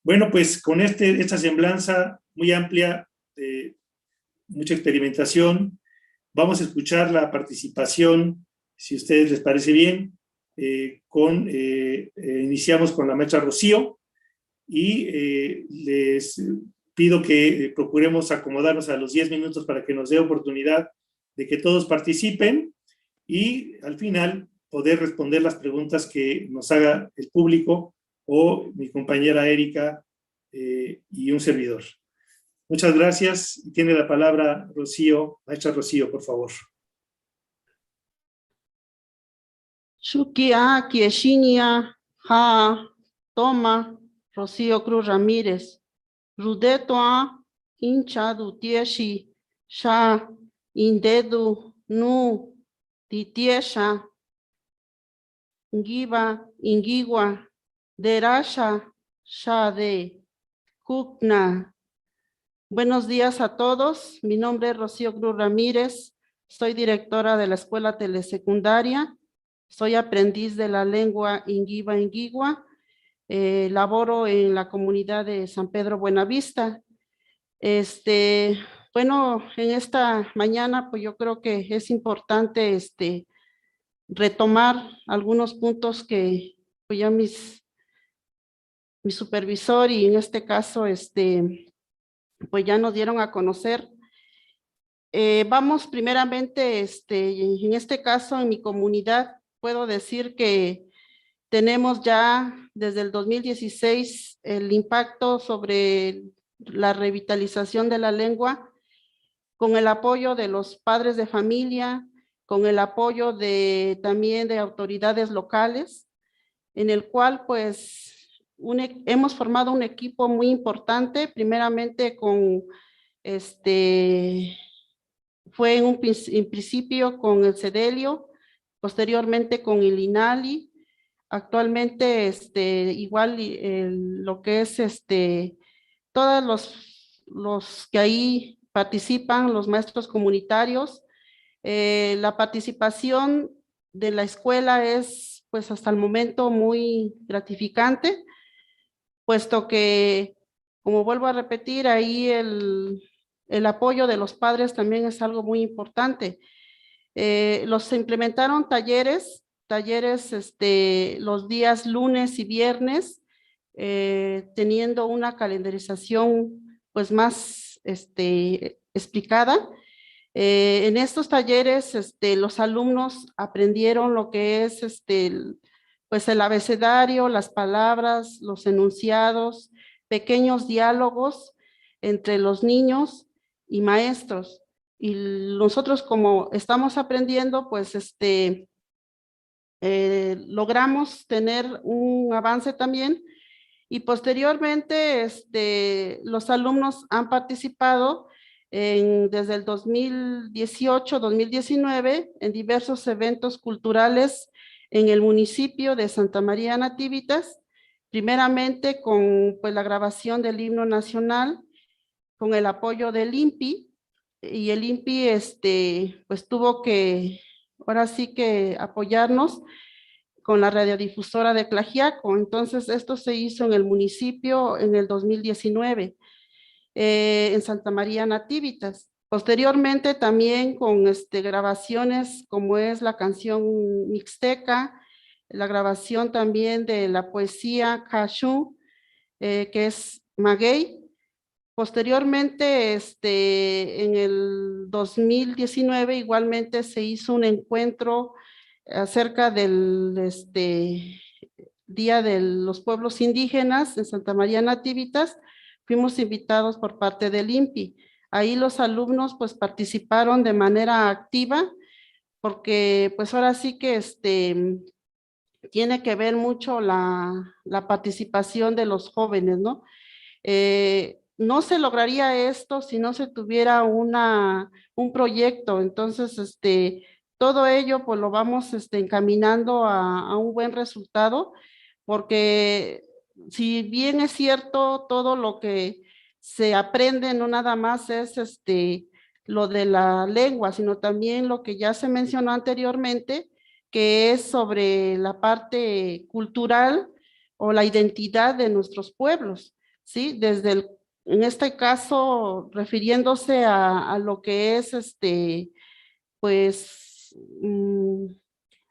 Bueno, pues con esta semblanza muy amplia, mucha experimentación, vamos a escuchar la participación, si a ustedes les parece bien, iniciamos con la maestra Rocío, y les pido que procuremos acomodarnos a los 10 minutos para que nos dé oportunidad de que todos participen y al final poder responder las preguntas que nos haga el público o mi compañera Erika y un servidor. Muchas gracias. Y tiene la palabra Rocío, maestra Rocío, por favor. Shukia, Kieshinia, Ha, Toma, Rocío Cruz Ramírez, Rudetoa, Hincha Dutieshi, Sha, Indedu, Nu, Titiesha, Ngiva, Ingigua, Derasha, Shade, Kukna. Buenos días a todos. Mi nombre es Rocío Cruz Ramírez. Soy directora de la Escuela Telesecundaria. Soy aprendiz de la lengua Nguigua Ngiwa. Laboro en la comunidad de San Pedro Buenavista. Bueno, en esta mañana, pues yo creo que es importante retomar algunos puntos que pues ya mis mi supervisor y en este caso, pues ya nos dieron a conocer. Vamos primeramente, en este caso en mi comunidad, puedo decir que tenemos ya desde el 2016 el impacto sobre la revitalización de la lengua con el apoyo de los padres de familia, con el apoyo también de autoridades locales, en el cual pues hemos formado un equipo muy importante, primeramente fue en principio con el CEDELIO, posteriormente con el INALI, actualmente igual lo que es todos los que ahí participan, los maestros comunitarios. La participación de la escuela es pues hasta el momento muy gratificante, puesto que, como vuelvo a repetir, ahí el apoyo de los padres también es algo muy importante. Se implementaron talleres los días lunes y viernes, teniendo una calendarización pues más explicada. En estos talleres, los alumnos aprendieron lo que es pues el abecedario, las palabras, los enunciados, pequeños diálogos entre los niños y maestros. Y nosotros como estamos aprendiendo, pues logramos tener un avance también y posteriormente los alumnos han participado desde el 2018-2019 en diversos eventos culturales en el municipio de Santa María Nativitas, primeramente con pues, la grabación del himno nacional, con el apoyo del INPI, y el INPI pues tuvo que, ahora sí que apoyarnos con la radiodifusora de Tlaxiaco. Entonces esto se hizo en el municipio en el 2019, en Santa María Nativitas. Posteriormente también con grabaciones como es la canción mixteca, la grabación también de la poesía Cachú, que es maguey. Posteriormente, en el 2019 igualmente se hizo un encuentro acerca del Día de los Pueblos Indígenas en Santa María Nativitas. Fuimos invitados por parte del INPI. Ahí los alumnos pues participaron de manera activa porque pues ahora sí que tiene que ver mucho la participación de los jóvenes, ¿no? No se lograría esto si no se tuviera un proyecto. Entonces, todo ello pues lo vamos encaminando a un buen resultado, porque si bien es cierto todo lo que se aprende, no nada más es lo de la lengua, sino también lo que ya se mencionó anteriormente, que es sobre la parte cultural o la identidad de nuestros pueblos. ¿Sí? En este caso, refiriéndose a lo que es pues,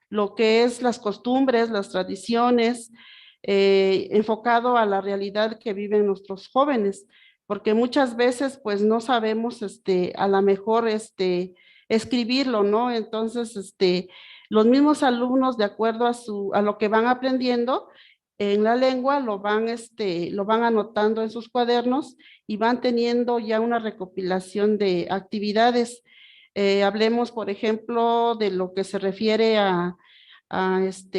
lo que es las costumbres, las tradiciones, enfocado a la realidad que viven nuestros jóvenes, porque muchas veces pues no sabemos a lo mejor escribirlo, ¿no? Entonces, los mismos alumnos, de acuerdo a lo que van aprendiendo, en la lengua lo van anotando en sus cuadernos y van teniendo ya una recopilación de actividades. Hablemos, por ejemplo, de lo que se refiere a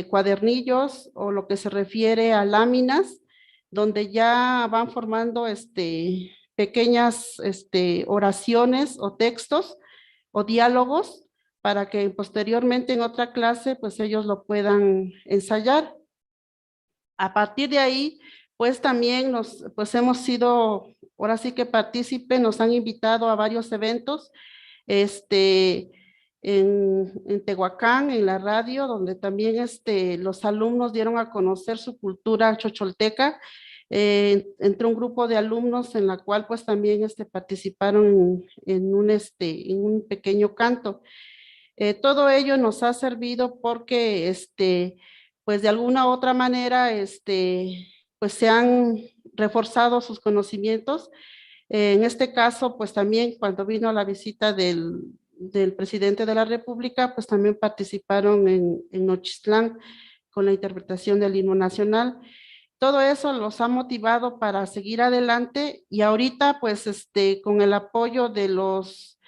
cuadernillos o lo que se refiere a láminas, donde ya van formando pequeñas oraciones o textos o diálogos para que posteriormente en otra clase pues ellos lo puedan ensayar. A partir de ahí, pues también pues hemos sido, ahora sí que partícipe, nos han invitado a varios eventos, en Tehuacán, en la radio, donde también los alumnos dieron a conocer su cultura chocholteca, entre un grupo de alumnos en la cual pues también participaron en un pequeño canto. Todo ello nos ha servido porque pues de alguna otra manera pues se han reforzado sus conocimientos. En este caso, pues también cuando vino la visita del presidente de la República, pues también participaron en Nochistlán con la interpretación del himno nacional. Todo eso los ha motivado para seguir adelante y ahorita pues con el apoyo de los,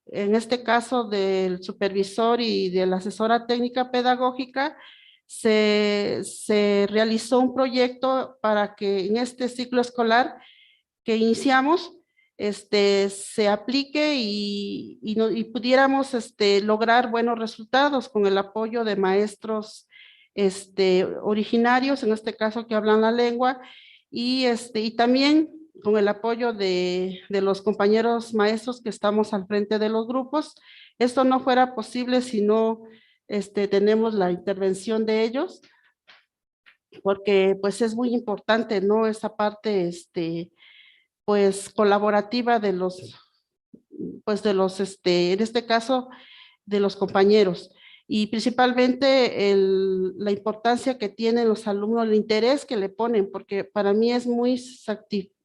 en este caso del supervisor y de la asesora técnica pedagógica, se realizó un proyecto para que en este ciclo escolar que iniciamos se aplique y pudiéramos lograr buenos resultados con el apoyo de maestros originarios, en este caso que hablan la lengua, y también con el apoyo de los compañeros maestros que estamos al frente de los grupos. Esto no fuera posible si no tenemos la intervención de ellos, porque pues es muy importante, ¿no? Esa parte, pues colaborativa de los, pues de los, en este caso, de los compañeros. Y principalmente la importancia que tienen los alumnos, el interés que le ponen, porque para mí es muy,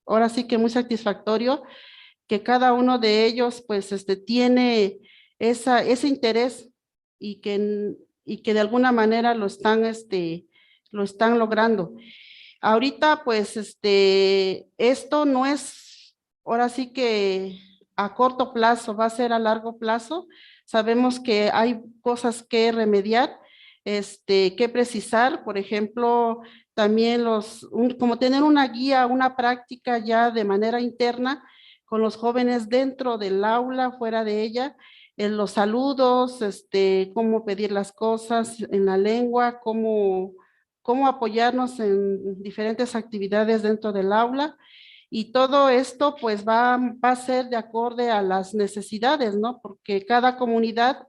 ahora sí que muy satisfactorio que cada uno de ellos pues tiene ese interés y que de alguna manera lo están logrando. Ahorita pues esto no es, ahora sí que a corto plazo, va a ser a largo plazo. Sabemos que hay cosas que remediar, que precisar, por ejemplo, también como tener una guía, una práctica ya de manera interna con los jóvenes dentro del aula, fuera de ella, en los saludos, cómo pedir las cosas en la lengua, cómo apoyarnos en diferentes actividades dentro del aula. Y todo esto pues va a ser de acorde a las necesidades, ¿no? Porque cada comunidad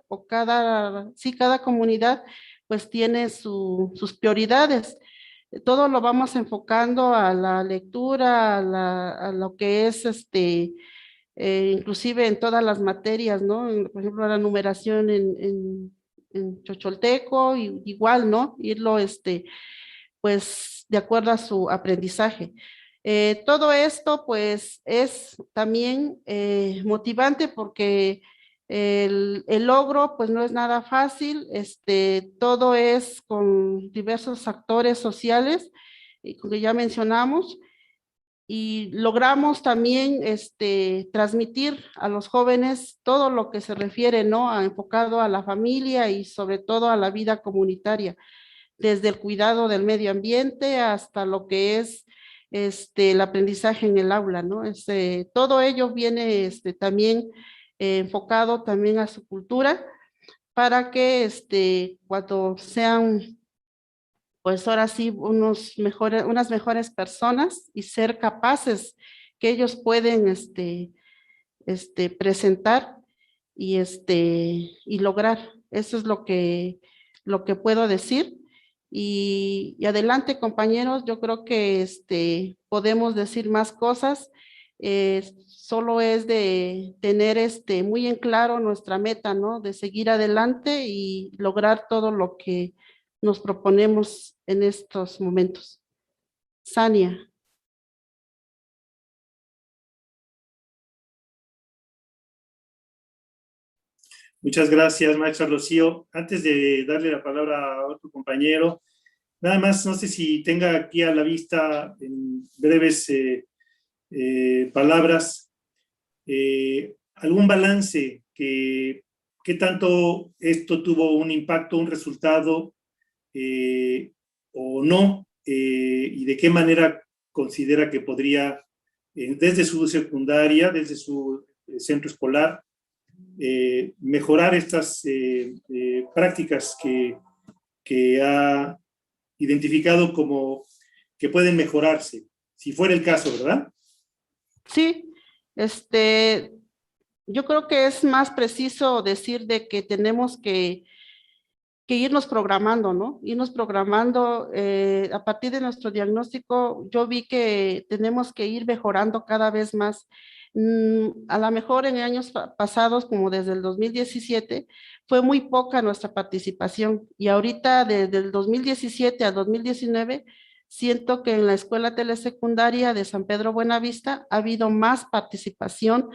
cada comunidad pues tiene sus prioridades. Todo lo vamos enfocando a la lectura, a lo que es inclusive en todas las materias, ¿no? Por ejemplo, la numeración en chocholteco, igual, ¿no? Irlo, pues, de acuerdo a su aprendizaje. Todo esto, pues, es también motivante porque el logro, pues, no es nada fácil. Todo es con diversos actores sociales, que ya mencionamos, y logramos también transmitir a los jóvenes todo lo que se refiere, ¿no? Enfocado a la familia y sobre todo a la vida comunitaria, desde el cuidado del medio ambiente hasta lo que es el aprendizaje en el aula, ¿no? Todo ello viene también enfocado también a su cultura para que cuando sean, pues ahora sí, unas mejores personas y ser capaces que ellos pueden presentar y lograr. Eso es lo que puedo decir. Y adelante, compañeros, yo creo que podemos decir más cosas. Solo es de tener muy en claro nuestra meta, ¿no? De seguir adelante y lograr todo lo que nos proponemos en estos momentos. Sania. Muchas gracias, maestra Rocío. Antes de darle la palabra a otro compañero, nada más, no sé si tenga aquí a la vista en breves palabras algún balance qué tanto esto tuvo un impacto, un resultado o no, y de qué manera considera que podría, desde su secundaria, desde su centro escolar, mejorar estas prácticas que ha identificado como que pueden mejorarse, si fuera el caso, ¿verdad? Sí, yo creo que es más preciso decir de que tenemos que irnos programando, ¿no? Irnos programando a partir de nuestro diagnóstico. Yo vi que tenemos que ir mejorando cada vez más. A lo mejor en años pasados, como desde el 2017, fue muy poca nuestra participación y ahorita desde el 2017 al 2019 siento que en la escuela telesecundaria de San Pedro Buenavista ha habido más participación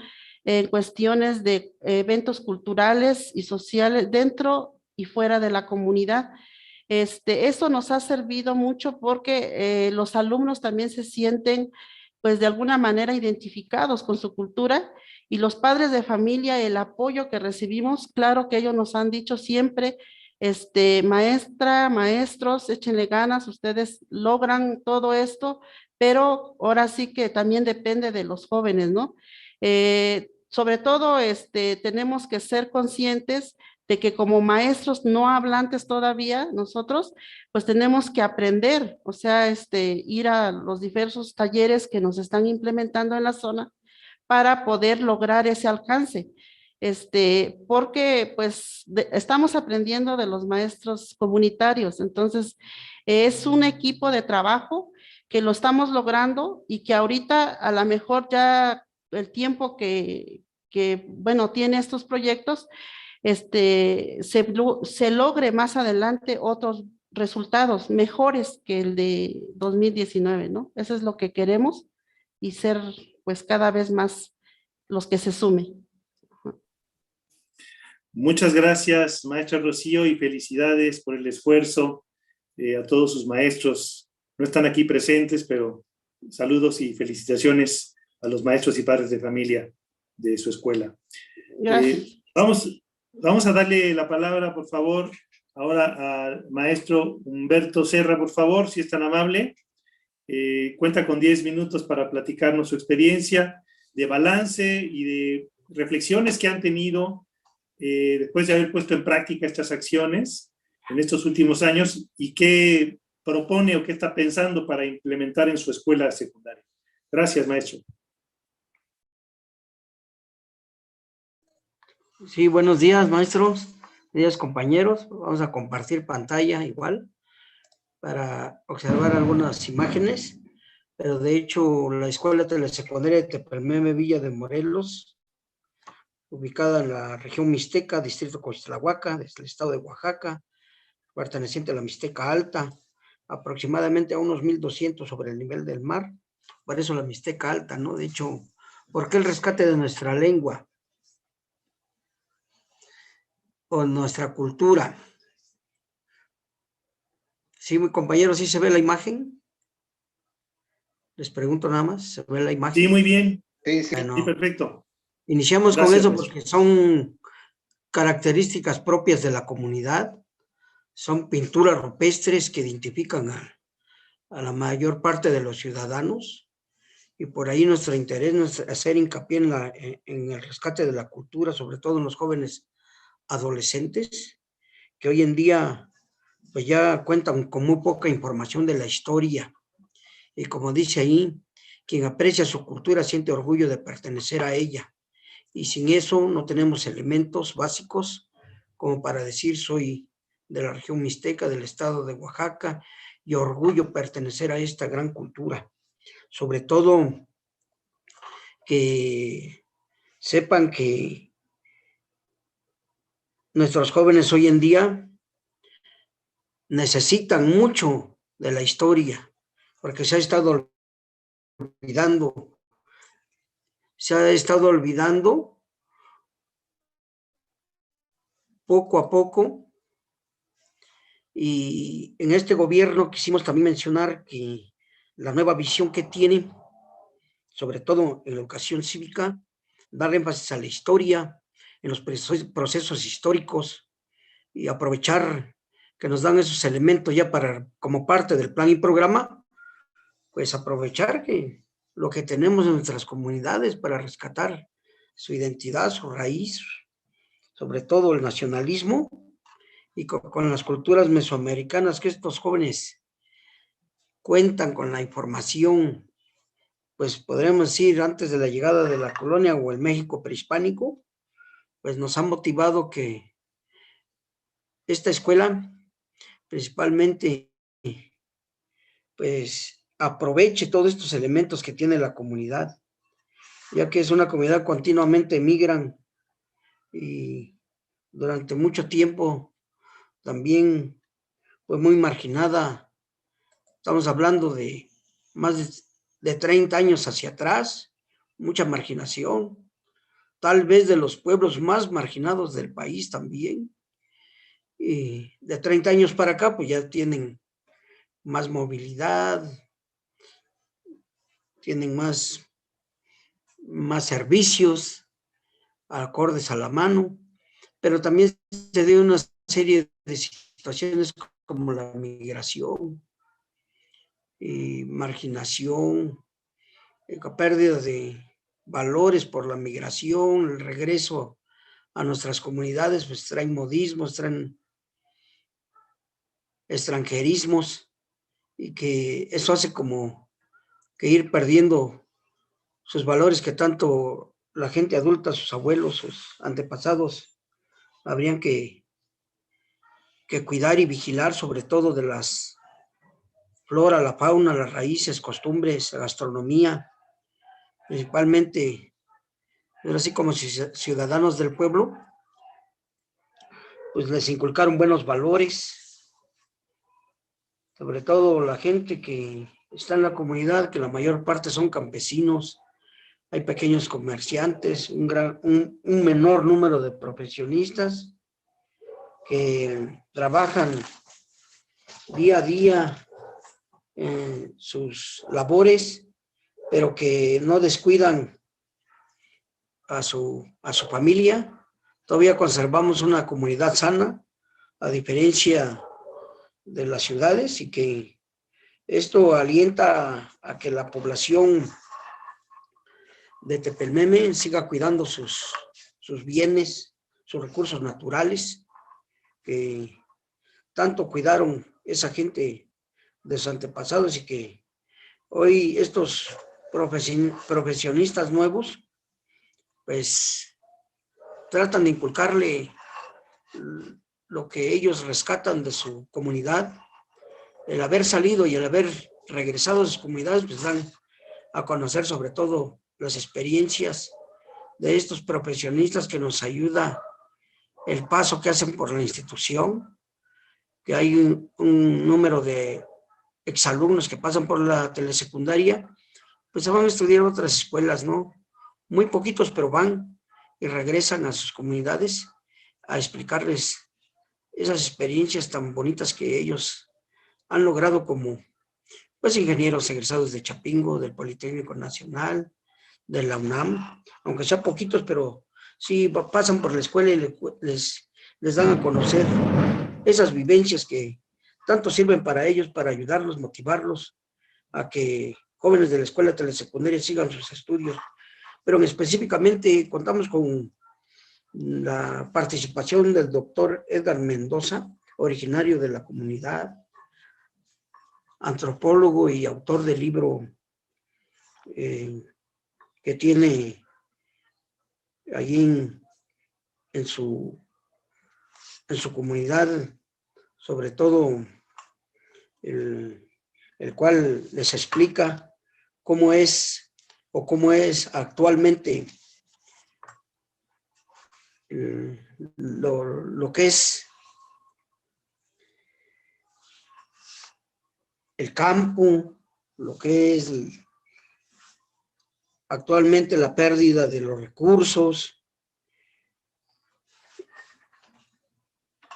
en cuestiones de eventos culturales y sociales dentro y fuera de la comunidad. Eso nos ha servido mucho porque los alumnos también se sienten, pues de alguna manera identificados con su cultura, y los padres de familia, el apoyo que recibimos, claro que ellos nos han dicho siempre, maestra, maestros, échenle ganas, ustedes logran todo esto, pero ahora sí que también depende de los jóvenes, ¿no? Sobre todo, tenemos que ser conscientes de que como maestros no hablantes todavía, nosotros, pues tenemos que aprender, o sea, ir a los diversos talleres que nos están implementando en la zona para poder lograr ese alcance. Porque pues estamos aprendiendo de los maestros comunitarios, entonces es un equipo de trabajo que lo estamos logrando y que ahorita a lo mejor ya el tiempo bueno, tiene estos proyectos, se logre más adelante otros resultados mejores que el de 2019, ¿no? Eso es lo que queremos y ser pues cada vez más los que se sumen. Muchas gracias, maestra Rocío, y felicidades por el esfuerzo a todos sus maestros. No están aquí presentes, pero saludos y felicitaciones a los maestros y padres de familia de su escuela. Gracias. Vamos a darle la palabra, por favor, ahora al maestro Humberto Serra, por favor, si es tan amable. Cuenta con 10 minutos para platicarnos su experiencia de balance y de reflexiones que han tenido después de haber puesto en práctica estas acciones en estos últimos años y qué propone o qué está pensando para implementar en su escuela secundaria. Gracias, maestro. Sí, buenos días, maestros, buenos días, compañeros. Vamos a compartir pantalla igual para observar algunas imágenes, pero de hecho la Escuela Telesecundaria de Tepelmeme, Villa de Morelos, ubicada en la región Mixteca, distrito Coixtlahuaca, del estado de Oaxaca, perteneciente a la Mixteca Alta, aproximadamente a unos 1,200 sobre el nivel del mar, por eso la Mixteca Alta, ¿no? De hecho, ¿por qué el rescate de nuestra lengua o nuestra cultura? Sí, mi compañero, ¿sí se ve la imagen? Les pregunto nada más, ¿se ve la imagen? Sí, muy bien. Sí, sí. Bueno, Sí, perfecto. iniciamos Gracias, con eso maestro. porque son características propias de la comunidad, son pinturas rupestres que identifican a la mayor parte de los ciudadanos, y por ahí nuestro interés es hacer hincapié en el rescate de la cultura, sobre todo en los jóvenes adolescentes, que hoy en día pues ya cuentan con muy poca información de la historia, y como dice ahí, quien aprecia su cultura siente orgullo de pertenecer a ella, y sin eso no tenemos elementos básicos como para decir soy de la región mixteca, del estado de Oaxaca, y orgullo pertenecer a esta gran cultura. Sobre todo que sepan que nuestros jóvenes hoy en día necesitan mucho de la historia, porque se ha estado olvidando poco a poco, y en este gobierno quisimos también mencionar que la nueva visión que tiene, sobre todo en la educación cívica, dar énfasis a la historia, en los procesos históricos, y aprovechar que nos dan esos elementos ya como parte del plan y programa, pues aprovechar que lo que tenemos en nuestras comunidades para rescatar su identidad, su raíz, sobre todo el nacionalismo, y con las culturas mesoamericanas, que estos jóvenes cuentan con la información, pues podríamos decir antes de la llegada de la colonia o el México prehispánico, pues nos ha motivado que esta escuela principalmente pues aproveche todos estos elementos que tiene la comunidad, ya que es una comunidad continuamente migran, y durante mucho tiempo también fue muy marginada Estamos hablando de más de 30 años hacia atrás, mucha marginación, tal vez de los pueblos más marginados del país también. Y de 30 años para acá, pues ya tienen más movilidad, tienen más servicios acordes a la mano, pero también se dio una serie de situaciones como la migración, marginación, pérdida de valores por la migración, el regreso a nuestras comunidades, pues traen modismos, traen extranjerismos, y que eso hace como que ir perdiendo sus valores que tanto la gente adulta, sus abuelos, sus antepasados, habrían que cuidar y vigilar, sobre todo de las flora, la fauna, las raíces, costumbres, la gastronomía, principalmente, así como ciudadanos del pueblo, pues les inculcaron buenos valores, sobre todo la gente que está en la comunidad, que la mayor parte son campesinos, hay pequeños comerciantes, un menor número de profesionistas que trabajan día a día en sus labores, pero que no descuidan a su familia. Todavía conservamos una comunidad sana, a diferencia de las ciudades, y que esto alienta a que la población de Tepelmeme siga cuidando sus bienes, sus recursos naturales, que tanto cuidaron esa gente de sus antepasados, y que hoy estos profesionistas nuevos pues tratan de inculcarle lo que ellos rescatan de su comunidad. El haber salido y el haber regresado a sus comunidades, pues dan a conocer sobre todo las experiencias de estos profesionistas, que nos ayuda el paso que hacen por la institución, que hay un número de exalumnos que pasan por la telesecundaria, pues se van a estudiar otras escuelas, ¿no? Muy poquitos, pero van y regresan a sus comunidades a explicarles esas experiencias tan bonitas que ellos han logrado como pues ingenieros egresados de Chapingo, del Politécnico Nacional, de la UNAM, aunque sean poquitos, pero sí pasan por la escuela y les dan a conocer esas vivencias que tanto sirven para ellos, para ayudarlos, motivarlos a que jóvenes de la escuela telesecundaria sigan sus estudios. Pero específicamente contamos con la participación del doctor Edgar Mendoza, originario de la comunidad, antropólogo y autor del libro que tiene allí en su comunidad, sobre todo el cual les explica cómo es actualmente lo que es el campo, lo que es actualmente la pérdida de los recursos,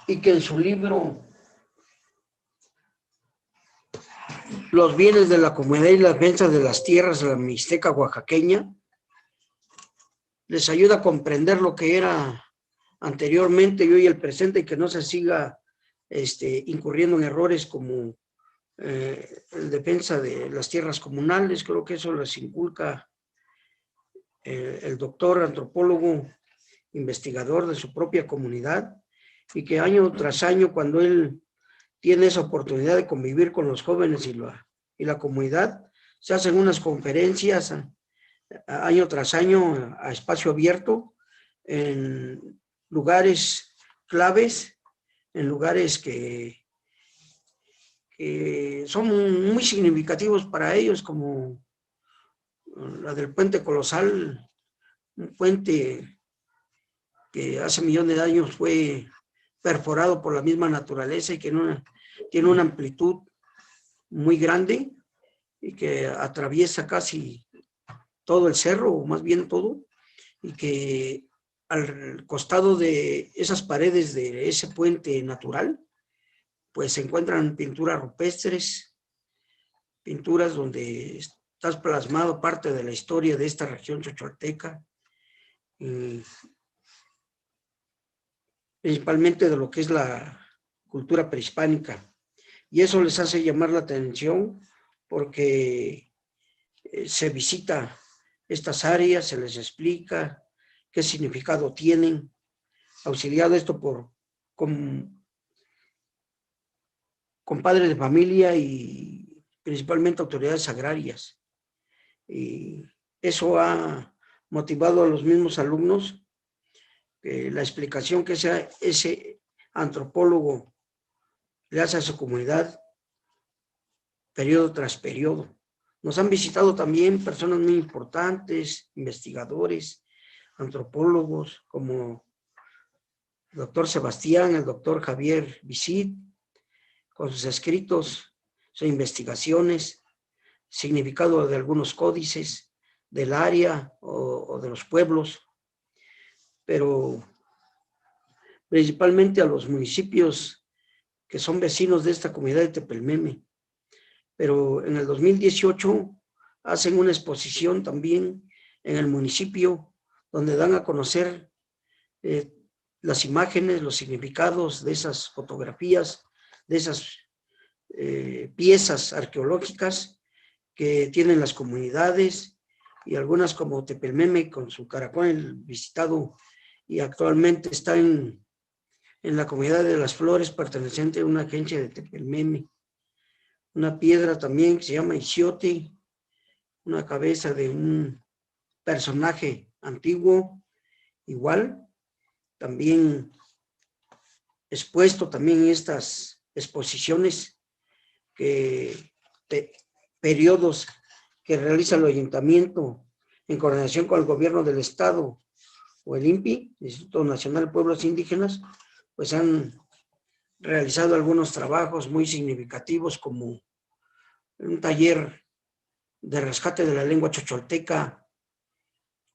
y que en su libro Los bienes de la comunidad y las ventas de las tierras de la Mixteca oaxaqueña les ayuda a comprender lo que era anteriormente y hoy el presente, y que no se siga incurriendo en errores como en defensa de las tierras comunales. Creo que eso les inculca el doctor antropólogo, investigador de su propia comunidad, y que año tras año, cuando él tiene esa oportunidad de convivir con los jóvenes y la comunidad, se hacen unas conferencias año tras año a espacio abierto en lugares claves, en lugares que son muy significativos para ellos, como la del Puente Colosal, un puente que hace millones de años fue perforado por la misma naturaleza y que tiene una amplitud muy grande y que atraviesa casi todo el cerro, o más bien todo, y que al costado de esas paredes de ese puente natural, pues se encuentran pinturas rupestres, pinturas donde está plasmado parte de la historia de esta región choltolteca, principalmente de lo que es la cultura prehispánica. Y eso les hace llamar la atención porque se visita estas áreas, se les explica qué significado tienen, auxiliado esto con padres de familia y principalmente autoridades agrarias. Y eso ha motivado a los mismos alumnos la explicación que ese antropólogo le hace a su comunidad periodo tras periodo. Nos han visitado también personas muy importantes, investigadores, antropólogos, como el doctor Sebastián, el doctor Javier Visit, con sus escritos, sus investigaciones, significado de algunos códices del área o de los pueblos, pero principalmente a los municipios que son vecinos de esta comunidad de Tepelmeme. Pero en el 2018 hacen una exposición también en el municipio donde dan a conocer las imágenes, los significados de esas fotografías, de esas piezas arqueológicas que tienen las comunidades, y algunas como Tepelmeme con su caracol visitado y actualmente está en la comunidad de Las Flores, perteneciente a una agencia de Tepelmeme. Una piedra también que se llama Ixiote, una cabeza de un personaje antiguo, igual, también expuesto también en estas exposiciones, periodos que realiza el ayuntamiento en coordinación con el gobierno del estado o el INPI, Instituto Nacional de Pueblos Indígenas, pues han realizado algunos trabajos muy significativos, como un taller de rescate de la lengua choltolteca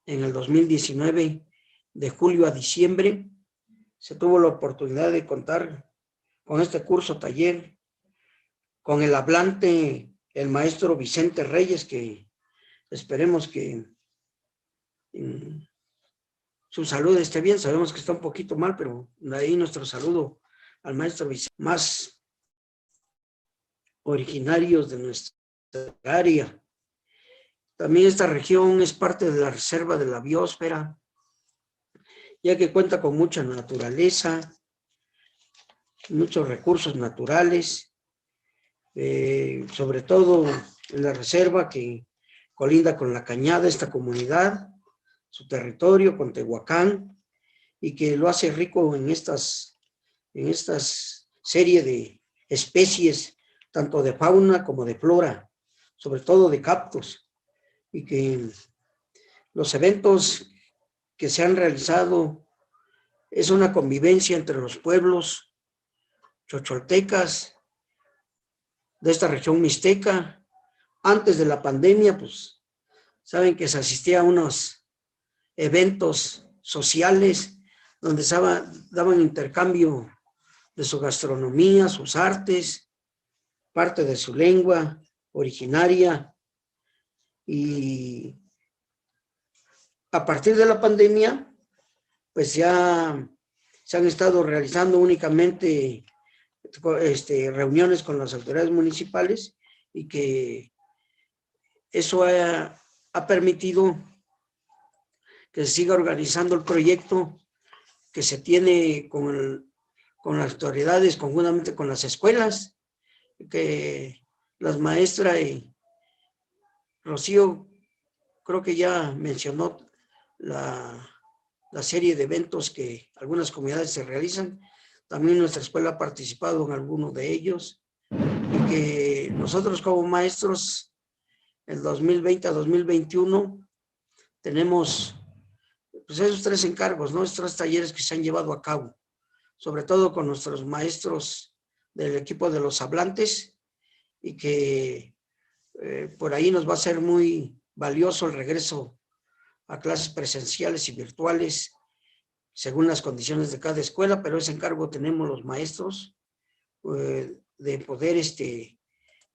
en el 2019, de julio a diciembre. Se tuvo la oportunidad de contar con este curso taller, con el hablante, el maestro Vicente Reyes, que esperemos que su salud esté bien. Sabemos que está un poquito mal, pero de ahí nuestro saludo al maestro Vicente, más originarios de nuestra área. También esta región es parte de la reserva de la biosfera, ya que cuenta con mucha naturaleza, muchos recursos naturales, sobre todo en la reserva que colinda con La Cañada, esta comunidad, su territorio, con Tehuacán, y que lo hace rico en estas serie de especies, tanto de fauna como de flora, sobre todo de cactus, y que los eventos que se han realizado es una convivencia entre los pueblos choltoltecas de esta región mixteca. Antes de la pandemia, pues, saben que se asistía a unos eventos sociales donde daban intercambio de su gastronomía, sus artes, parte de su lengua originaria. Y a partir de la pandemia, pues ya se han estado realizando únicamente reuniones con las autoridades municipales, y que eso ha permitido que se siga organizando el proyecto que se tiene con las autoridades, conjuntamente con las escuelas, que las maestras y Rocío creo que ya mencionó la serie de eventos que algunas comunidades se realizan. También nuestra escuela ha participado en algunos de ellos, y que nosotros como maestros, el 2020 a 2021, tenemos pues esos 3 encargos, ¿no? Estos 3 talleres que se han llevado a cabo, sobre todo con nuestros maestros del equipo de los hablantes, y que por ahí nos va a ser muy valioso el regreso a clases presenciales y virtuales según las condiciones de cada escuela, pero ese encargo tenemos los maestros de poder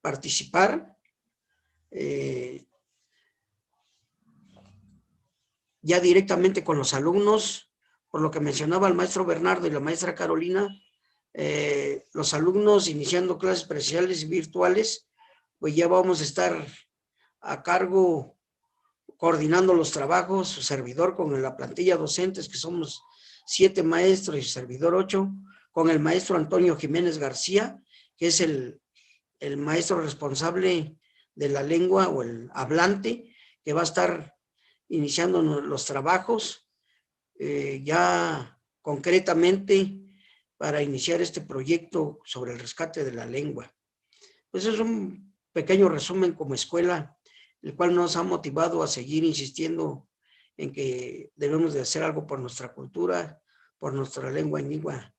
participar. Ya directamente con los alumnos, por lo que mencionaba el maestro Bernardo y la maestra Carolina, los alumnos iniciando clases presenciales y virtuales, pues ya vamos a estar a cargo coordinando los trabajos, su servidor con la plantilla docentes, que somos 7 maestros y su servidor 8, con el maestro Antonio Jiménez García, que es el maestro responsable de la lengua o el hablante, que va a estar iniciando los trabajos ya concretamente para iniciar este proyecto sobre el rescate de la lengua. Pues es un pequeño resumen como escuela, el cual nos ha motivado a seguir insistiendo en que debemos de hacer algo por nuestra cultura, por nuestra lengua ñigua,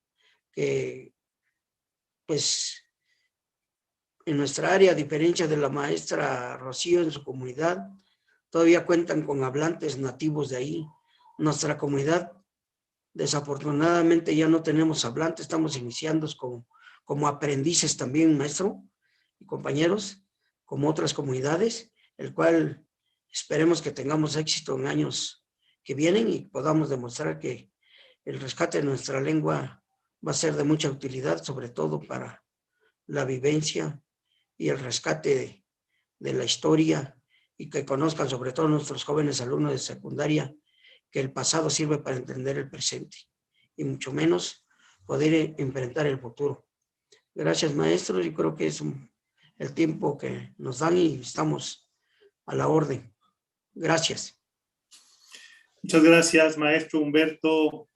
que pues en nuestra área, a diferencia de la maestra Rocío en su comunidad, todavía cuentan con hablantes nativos de ahí. Nuestra comunidad, desafortunadamente, ya no tenemos hablantes, estamos iniciando como aprendices también, maestro y compañeros, como otras comunidades, el cual esperemos que tengamos éxito en años que vienen y podamos demostrar que el rescate de nuestra lengua va a ser de mucha utilidad, sobre todo para la vivencia y el rescate de la historia, y que conozcan sobre todo nuestros jóvenes alumnos de secundaria que el pasado sirve para entender el presente y mucho menos poder enfrentar el futuro. Gracias, maestros, y creo que es el tiempo que nos dan y estamos a la orden. Gracias. Muchas gracias, maestro Humberto.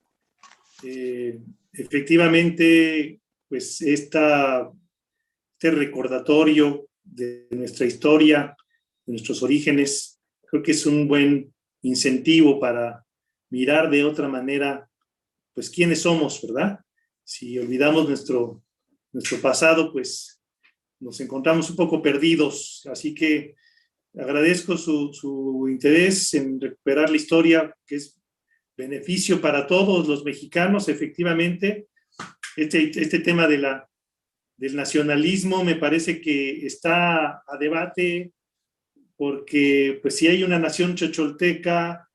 Efectivamente, pues este recordatorio de nuestra historia, de nuestros orígenes, creo que es un buen incentivo para mirar de otra manera, pues, quiénes somos, ¿verdad? Si olvidamos nuestro pasado, pues nos encontramos un poco perdidos. Así que agradezco su interés en recuperar la historia, que es beneficio para todos los mexicanos, efectivamente. Este tema del nacionalismo me parece que está a debate, porque pues si hay una nación chocholteca,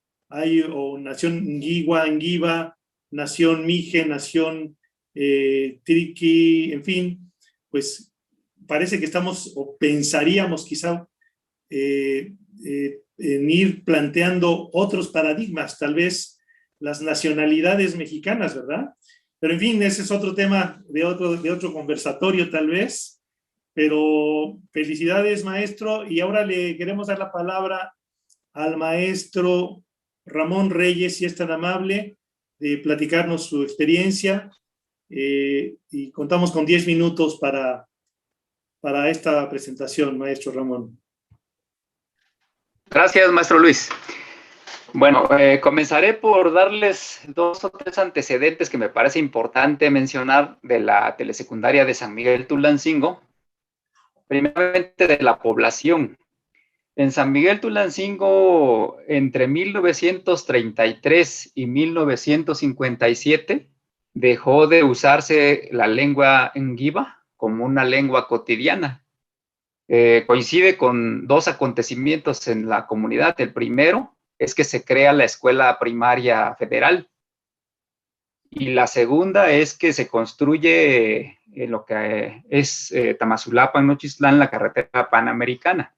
o nación Ngiva, nación Mije, nación Triqui, en fin, pues parece que estamos, o pensaríamos quizá, en ir planteando otros paradigmas, tal vez las nacionalidades mexicanas, ¿verdad? Pero en fin, ese es otro tema de otro conversatorio tal vez. Pero felicidades, maestro, y ahora le queremos dar la palabra al maestro Ramón Reyes, si es tan amable, de platicarnos su experiencia, y contamos con 10 minutos para esta presentación, maestro Ramón. Gracias, maestro Luis. Bueno, comenzaré por darles 2 o 3 antecedentes que me parece importante mencionar de la telesecundaria de San Miguel Tulancingo. Primeramente, de la población. En San Miguel Tulancingo, entre 1933 y 1957, dejó de usarse la lengua ngiva como una lengua cotidiana. Coincide con 2 acontecimientos en la comunidad. El primero es que se crea la Escuela Primaria Federal. Y la segunda es que se construye lo que es Tamazulapan, Nochistlán, la carretera panamericana,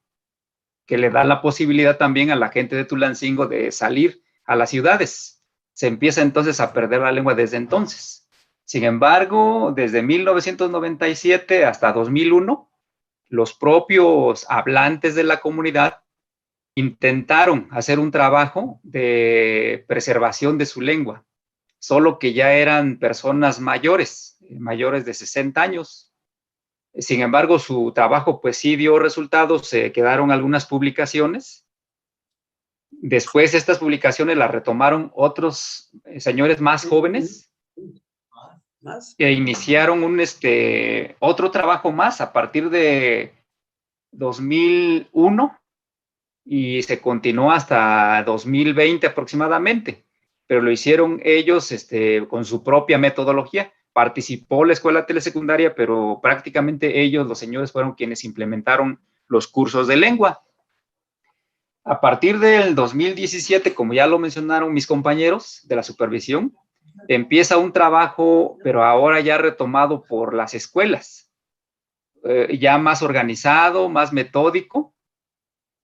que le da la posibilidad también a la gente de Tulancingo de salir a las ciudades. Se empieza entonces a perder la lengua desde entonces. Sin embargo, desde 1997 hasta 2001, los propios hablantes de la comunidad intentaron hacer un trabajo de preservación de su lengua, solo que ya eran personas mayores de 60 años. Sin embargo, su trabajo pues sí dio resultados, se quedaron algunas publicaciones. Después estas publicaciones las retomaron otros señores más jóvenes que iniciaron otro trabajo más a partir de 2001 y se continuó hasta 2020 aproximadamente, pero lo hicieron ellos con su propia metodología. Participó la escuela telesecundaria, pero prácticamente ellos, los señores, fueron quienes implementaron los cursos de lengua. A partir del 2017, como ya lo mencionaron mis compañeros de la supervisión, empieza un trabajo, pero ahora ya retomado por las escuelas, ya más organizado, más metódico.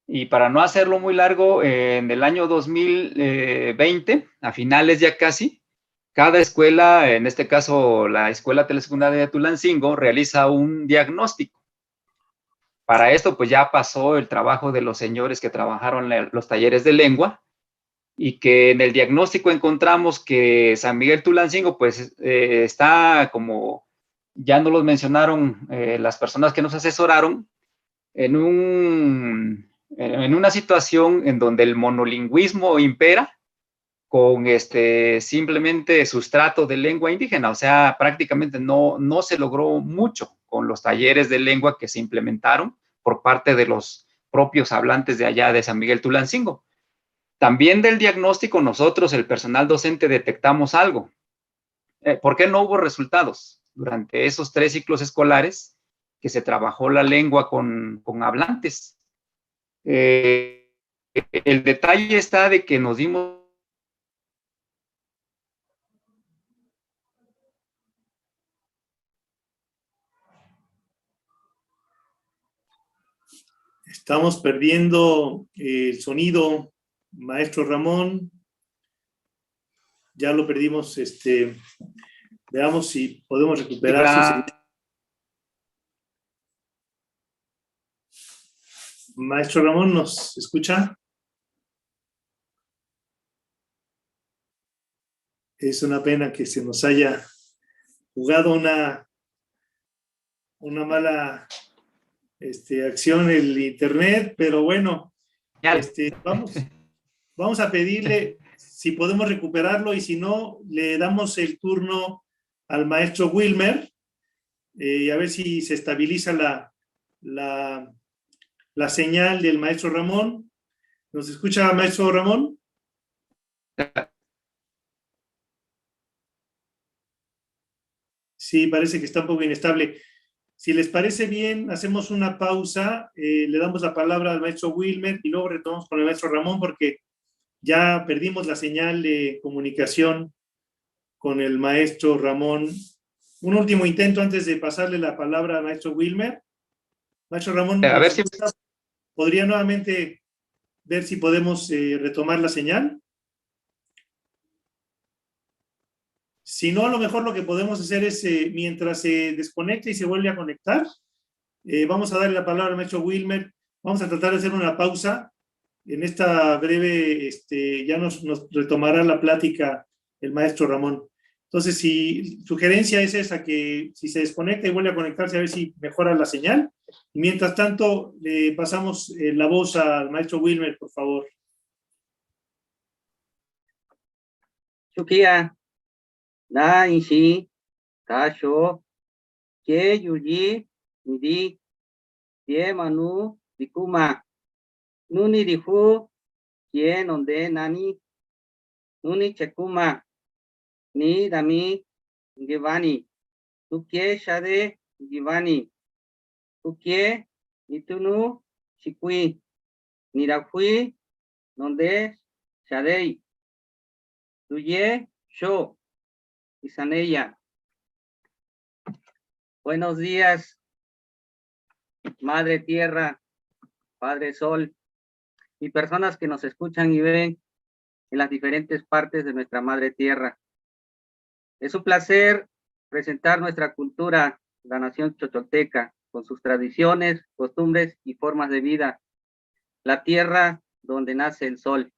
Y para no hacerlo muy largo, en el año 2020, a finales ya casi, cada escuela, en este caso la Escuela Telesecundaria de Tulancingo, realiza un diagnóstico. Para esto, pues ya pasó el trabajo de los señores que trabajaron en los talleres de lengua, y que en el diagnóstico encontramos que San Miguel Tulancingo, pues está, como ya nos los mencionaron las personas que nos asesoraron, en una situación en donde el monolingüismo impera, con simplemente sustrato de lengua indígena. O sea, prácticamente no se logró mucho con los talleres de lengua que se implementaron por parte de los propios hablantes de allá de San Miguel Tulancingo. También del diagnóstico nosotros, el personal docente, detectamos algo. ¿Por qué no hubo resultados? Durante esos 3 ciclos escolares que se trabajó la lengua con hablantes. El detalle está de que nos dimos Estamos perdiendo el sonido, maestro Ramón. Ya lo perdimos. Veamos si podemos recuperar su señal. Maestro Ramón, ¿nos escucha? Es una pena que se nos haya jugado una mala acción el internet, pero bueno, vamos a pedirle si podemos recuperarlo, y si no, le damos el turno al maestro Wilmer, y a ver si se estabiliza la señal del maestro Ramón. ¿Nos escucha, maestro Ramón? Sí, parece que está un poco inestable. Si les parece bien, hacemos una pausa, le damos la palabra al maestro Wilmer y luego retomamos con el maestro Ramón, porque ya perdimos la señal de comunicación con el maestro Ramón. Un último intento antes de pasarle la palabra al maestro Wilmer. Maestro Ramón, a ver si ¿podría nuevamente ver si podemos retomar la señal? Si no, a lo mejor lo que podemos hacer es, mientras se desconecta y se vuelve a conectar, vamos a darle la palabra al maestro Wilmer. Vamos a tratar de hacer una pausa. En esta breve, ya nos retomará la plática el maestro Ramón. Entonces, si sugerencia es esa, que si se desconecta y vuelve a conectarse, a ver si mejora la señal. Y mientras tanto, le pasamos la voz al maestro Wilmer, por favor. Chukia, da inshi, da sho, que yuji, midi, die manu, dikuma, nuni difu, que nonde nani, nuni chekuma, ni dami, givani, tukie shade, givani, tukie, nitunu, chikui, nirafui, nonde, shadei, tuye, sho, Isaneya. Buenos días, Madre Tierra, Padre Sol, y personas que nos escuchan y ven en las diferentes partes de nuestra Madre Tierra. Es un placer presentar nuestra cultura, la nación chotolteca, con sus tradiciones, costumbres y formas de vida. La tierra donde nace el sol.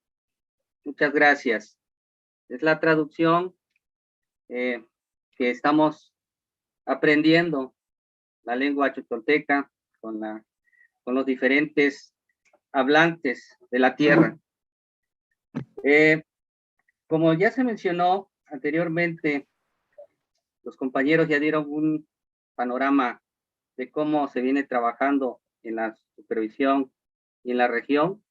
Muchas gracias. Es la traducción que estamos aprendiendo la lengua chotolteca con los diferentes hablantes de la tierra. Como ya se mencionó anteriormente, los compañeros ya dieron un panorama de cómo se viene trabajando en la supervisión y en la región.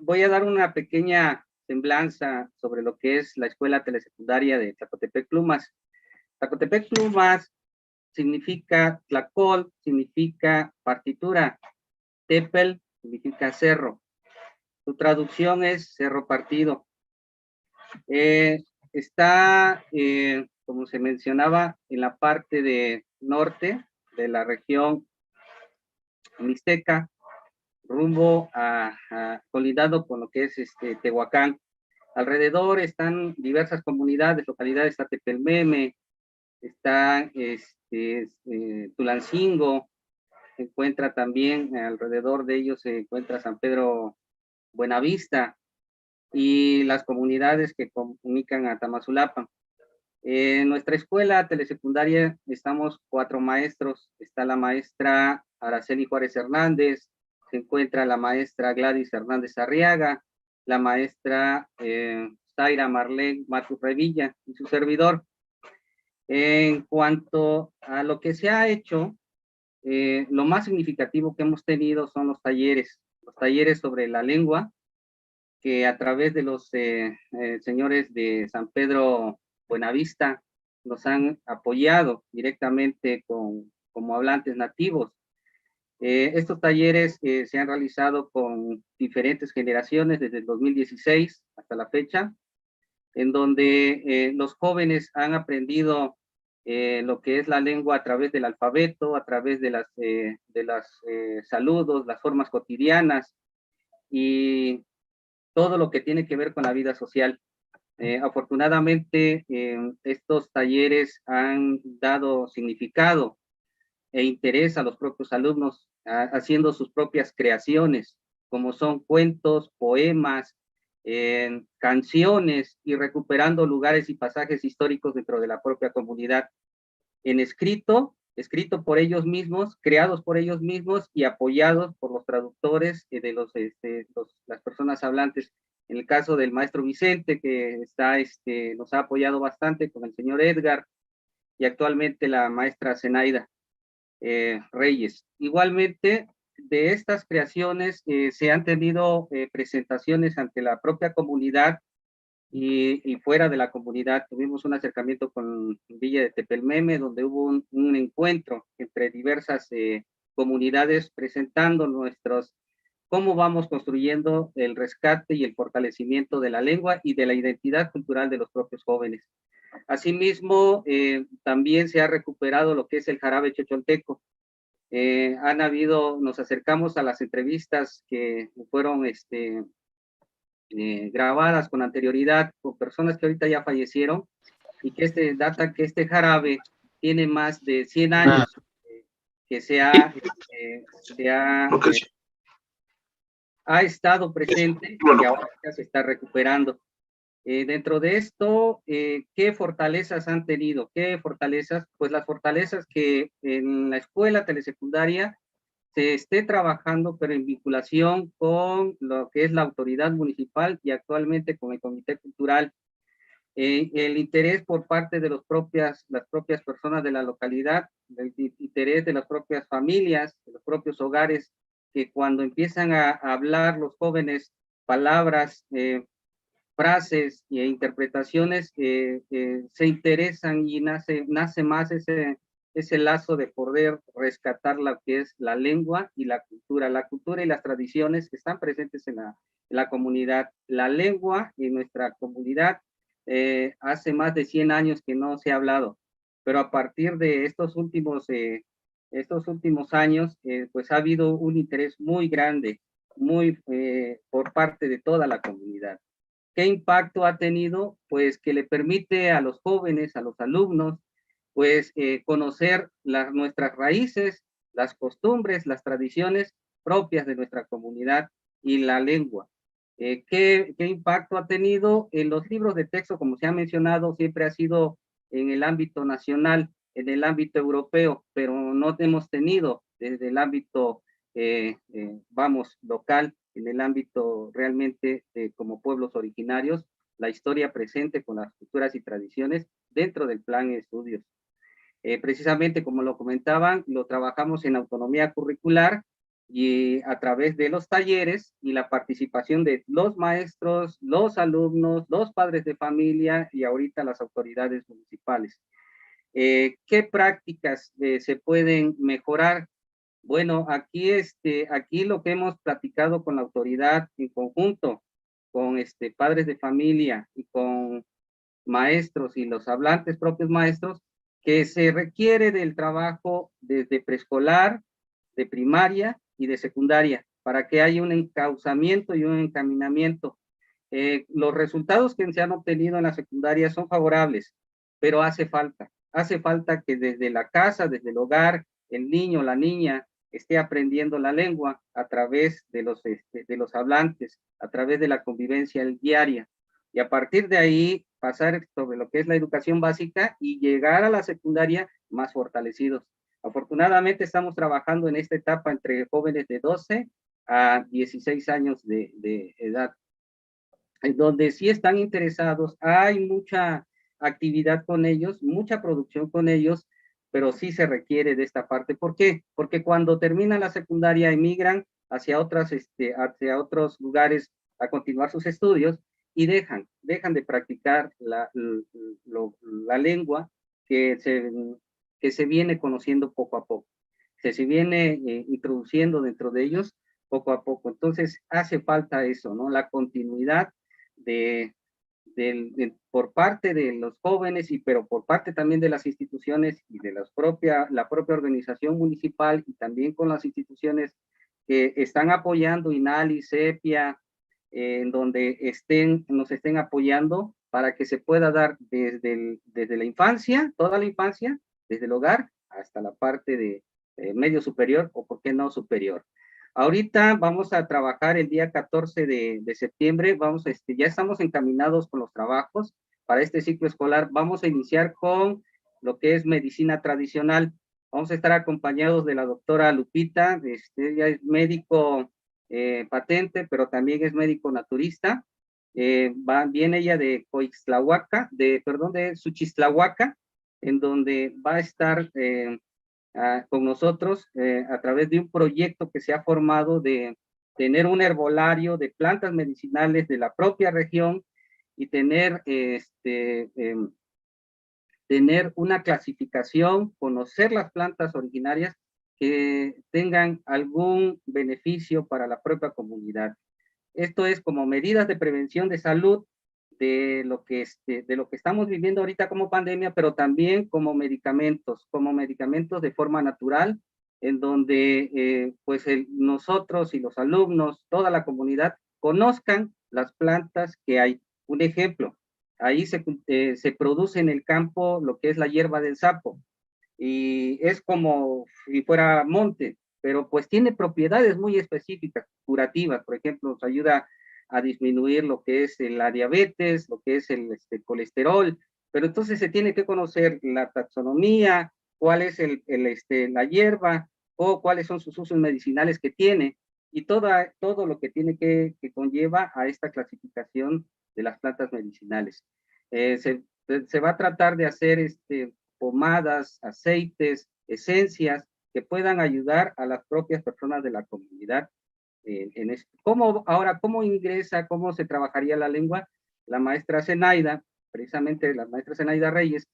Voy a dar una pequeña semblanza sobre lo que es la escuela telesecundaria de Tlacotepec Plumas. Tlacotepec Plumas significa tlacol, significa partitura, tepel significa cerro. Su traducción es cerro partido. Está, como se mencionaba, en la parte de norte de la región mixteca, rumbo colindado con lo que es Tehuacán. Alrededor están diversas comunidades, localidades, está Tepelmeme, está Tulancingo, se encuentra también alrededor de ellos, se encuentra San Pedro Buenavista y las comunidades que comunican a Tamazulapan. En nuestra escuela telesecundaria estamos 4 maestros. Está la maestra Araceli Juárez Hernández, se encuentra la maestra Gladys Hernández Arriaga, la maestra Zaira Marlene Matus Revilla y su servidor. En cuanto a lo que se ha hecho, lo más significativo que hemos tenido son los talleres sobre la lengua, que a través de los señores de San Pedro Buenavista nos han apoyado directamente como hablantes nativos. Estos talleres se han realizado con diferentes generaciones desde el 2016 hasta la fecha, en donde los jóvenes han aprendido lo que es la lengua a través del alfabeto, a través de las saludos, las formas cotidianas y todo lo que tiene que ver con la vida social. Afortunadamente, estos talleres han dado significado e interés a los propios alumnos, haciendo sus propias creaciones, como son cuentos, poemas, canciones y recuperando lugares y pasajes históricos dentro de la propia comunidad, en escrito por ellos mismos, creados por ellos mismos y apoyados por los traductores de las personas hablantes. En el caso del maestro Vicente, que nos ha apoyado bastante con el señor Edgar, y actualmente la maestra Zenaida Reyes. Igualmente, de estas creaciones se han tenido presentaciones ante la propia comunidad y fuera de la comunidad. Tuvimos un acercamiento con Villa de Tepelmeme, donde hubo un encuentro entre diversas comunidades presentando cómo vamos construyendo el rescate y el fortalecimiento de la lengua y de la identidad cultural de los propios jóvenes. Asimismo, también se ha recuperado lo que es el jarabe chocholteco. Nos acercamos a las entrevistas que fueron grabadas con anterioridad con personas que ahorita ya fallecieron y que data que este jarabe tiene más de 100 años que ha estado presente y ahora ya se está recuperando. Dentro de esto, ¿qué fortalezas han tenido? ¿Qué fortalezas? Pues las fortalezas que en la escuela telesecundaria se esté trabajando, pero en vinculación con lo que es la autoridad municipal y actualmente con el Comité Cultural. El interés por parte de las propias personas de la localidad, el interés de las propias familias, de los propios hogares, que cuando empiezan a hablar los jóvenes palabras, frases e interpretaciones, se interesan y nace más ese lazo de poder rescatar lo que es la lengua y la cultura y las tradiciones que están presentes en la comunidad. La lengua en nuestra comunidad hace más de 100 años que no se ha hablado, pero a partir de estos últimos años, pues ha habido un interés muy grande, por parte de toda la comunidad. ¿Qué impacto ha tenido? Pues que le permite a los jóvenes, a los alumnos, pues conocer nuestras raíces, las costumbres, las tradiciones propias de nuestra comunidad y la lengua. ¿Qué impacto ha tenido? En los libros de texto, como se ha mencionado, siempre ha sido en el ámbito nacional, en el ámbito europeo, pero no hemos tenido desde el ámbito, local, en el ámbito realmente como pueblos originarios, la historia presente con las culturas y tradiciones dentro del plan de estudios. Precisamente como lo comentaban, lo trabajamos en autonomía curricular y a través de los talleres y la participación de los maestros, los alumnos, los padres de familia y ahorita las autoridades municipales. ¿Qué prácticas se pueden mejorar? Bueno, aquí lo que hemos platicado con la autoridad en conjunto, con padres de familia y con maestros y los hablantes propios maestros, que se requiere del trabajo desde preescolar, de primaria y de secundaria, para que haya un encauzamiento y un encaminamiento. Los resultados que se han obtenido en la secundaria son favorables, pero hace falta que desde la casa, desde el hogar, el niño, la niña, esté aprendiendo la lengua a través de los hablantes, a través de la convivencia diaria. Y a partir de ahí pasar sobre lo que es la educación básica y llegar a la secundaria más fortalecidos. Afortunadamente estamos trabajando en esta etapa entre jóvenes de 12 a 16 años de edad, en donde sí están interesados, hay mucha actividad con ellos, mucha producción con ellos, pero sí se requiere de esta parte. ¿Por qué? Porque cuando terminan la secundaria emigran hacia otros lugares a continuar sus estudios y dejan de practicar la lengua que se viene conociendo poco a poco, que se viene introduciendo dentro de ellos poco a poco. Entonces hace falta eso, ¿no? La continuidad por parte de los jóvenes, pero por parte también de las instituciones y de la propia organización municipal y también con las instituciones que están apoyando, INALI, CEPIA, en donde nos estén apoyando para que se pueda dar desde la infancia, toda la infancia, desde el hogar hasta la parte de medio superior o por qué no superior. Ahorita vamos a trabajar el día 14 de septiembre, ya estamos encaminados con los trabajos para este ciclo escolar. Vamos a iniciar con lo que es medicina tradicional. Vamos a estar acompañados de la doctora Lupita, ella es médico patente, pero también es médico naturista. Viene ella de Suchistlahuaca, en donde va a estar con nosotros a través de un proyecto que se ha formado de tener un herbolario de plantas medicinales de la propia región y tener una clasificación, conocer las plantas originarias que tengan algún beneficio para la propia comunidad. Esto es como medidas de prevención de salud de lo que estamos viviendo ahorita como pandemia, pero también como medicamentos de forma natural, en donde nosotros y los alumnos, toda la comunidad, conozcan las plantas que hay. Un ejemplo, ahí se produce en el campo lo que es la hierba del sapo, y es como si fuera monte, pero pues tiene propiedades muy específicas, curativas. Por ejemplo, nos ayuda a disminuir lo que es la diabetes, lo que es el colesterol, pero entonces se tiene que conocer la taxonomía, cuál es la hierba, o cuáles son sus usos medicinales que tiene, y todo lo que tiene que conlleva a esta clasificación de las plantas medicinales. Se va a tratar de hacer pomadas, aceites, esencias que puedan ayudar a las propias personas de la comunidad. ¿Cómo ingresa, cómo se trabajaría la lengua? La maestra Zenaida, precisamente la maestra Zenaida Reyes,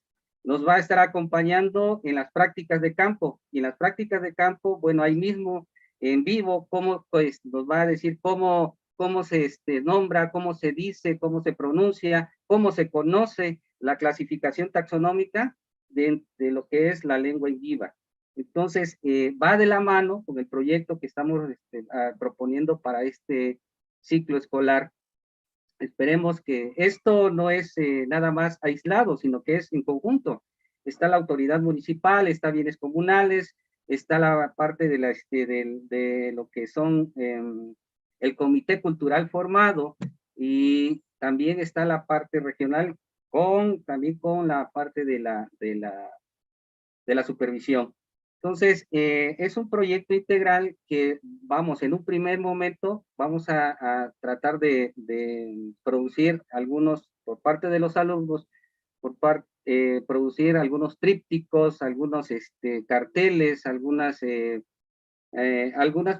nos va a estar acompañando en las prácticas de campo. Y en las prácticas de campo, bueno, ahí mismo, en vivo, nos va a decir cómo se nombra, cómo se dice, cómo se pronuncia, cómo se conoce la clasificación taxonómica de lo que es la lengua viva. Entonces, va de la mano con el proyecto que estamos proponiendo para este ciclo escolar. Esperemos que esto no es nada más aislado, sino que es en conjunto. Está la autoridad municipal, está bienes comunales, está la parte de lo que son el comité cultural formado, y también está la parte regional también con la parte de la supervisión. Entonces, es un proyecto integral que en un primer momento vamos a tratar de producir algunos por parte de los alumnos, por parte producir algunos trípticos, algunos carteles, algunas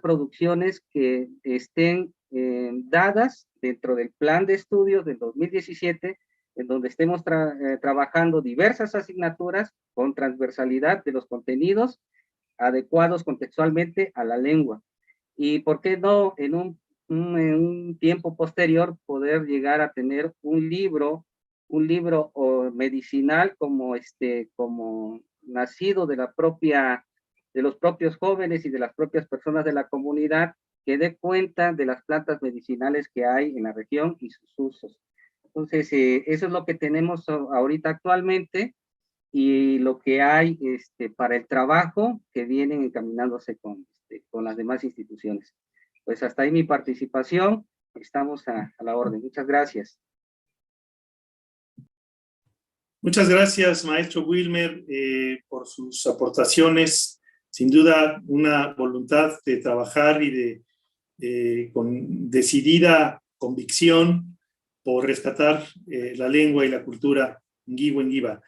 producciones que estén dadas dentro del plan de estudios del 2017, en donde estemos trabajando diversas asignaturas con transversalidad de los contenidos adecuados contextualmente a la lengua. Y por qué no, en un tiempo posterior, poder llegar a tener un libro medicinal como nacido de los propios jóvenes y de las propias personas de la comunidad, que dé cuenta de las plantas medicinales que hay en la región y sus usos. Entonces, eso es lo que tenemos ahorita actualmente, y lo que hay para el trabajo que vienen encaminándose con las demás instituciones. Pues hasta ahí mi participación, estamos a la orden. Muchas gracias. Muchas gracias, maestro Wilmer, por sus aportaciones. Sin duda, una voluntad de trabajar y con decidida convicción por rescatar la lengua y la cultura Ngiwa.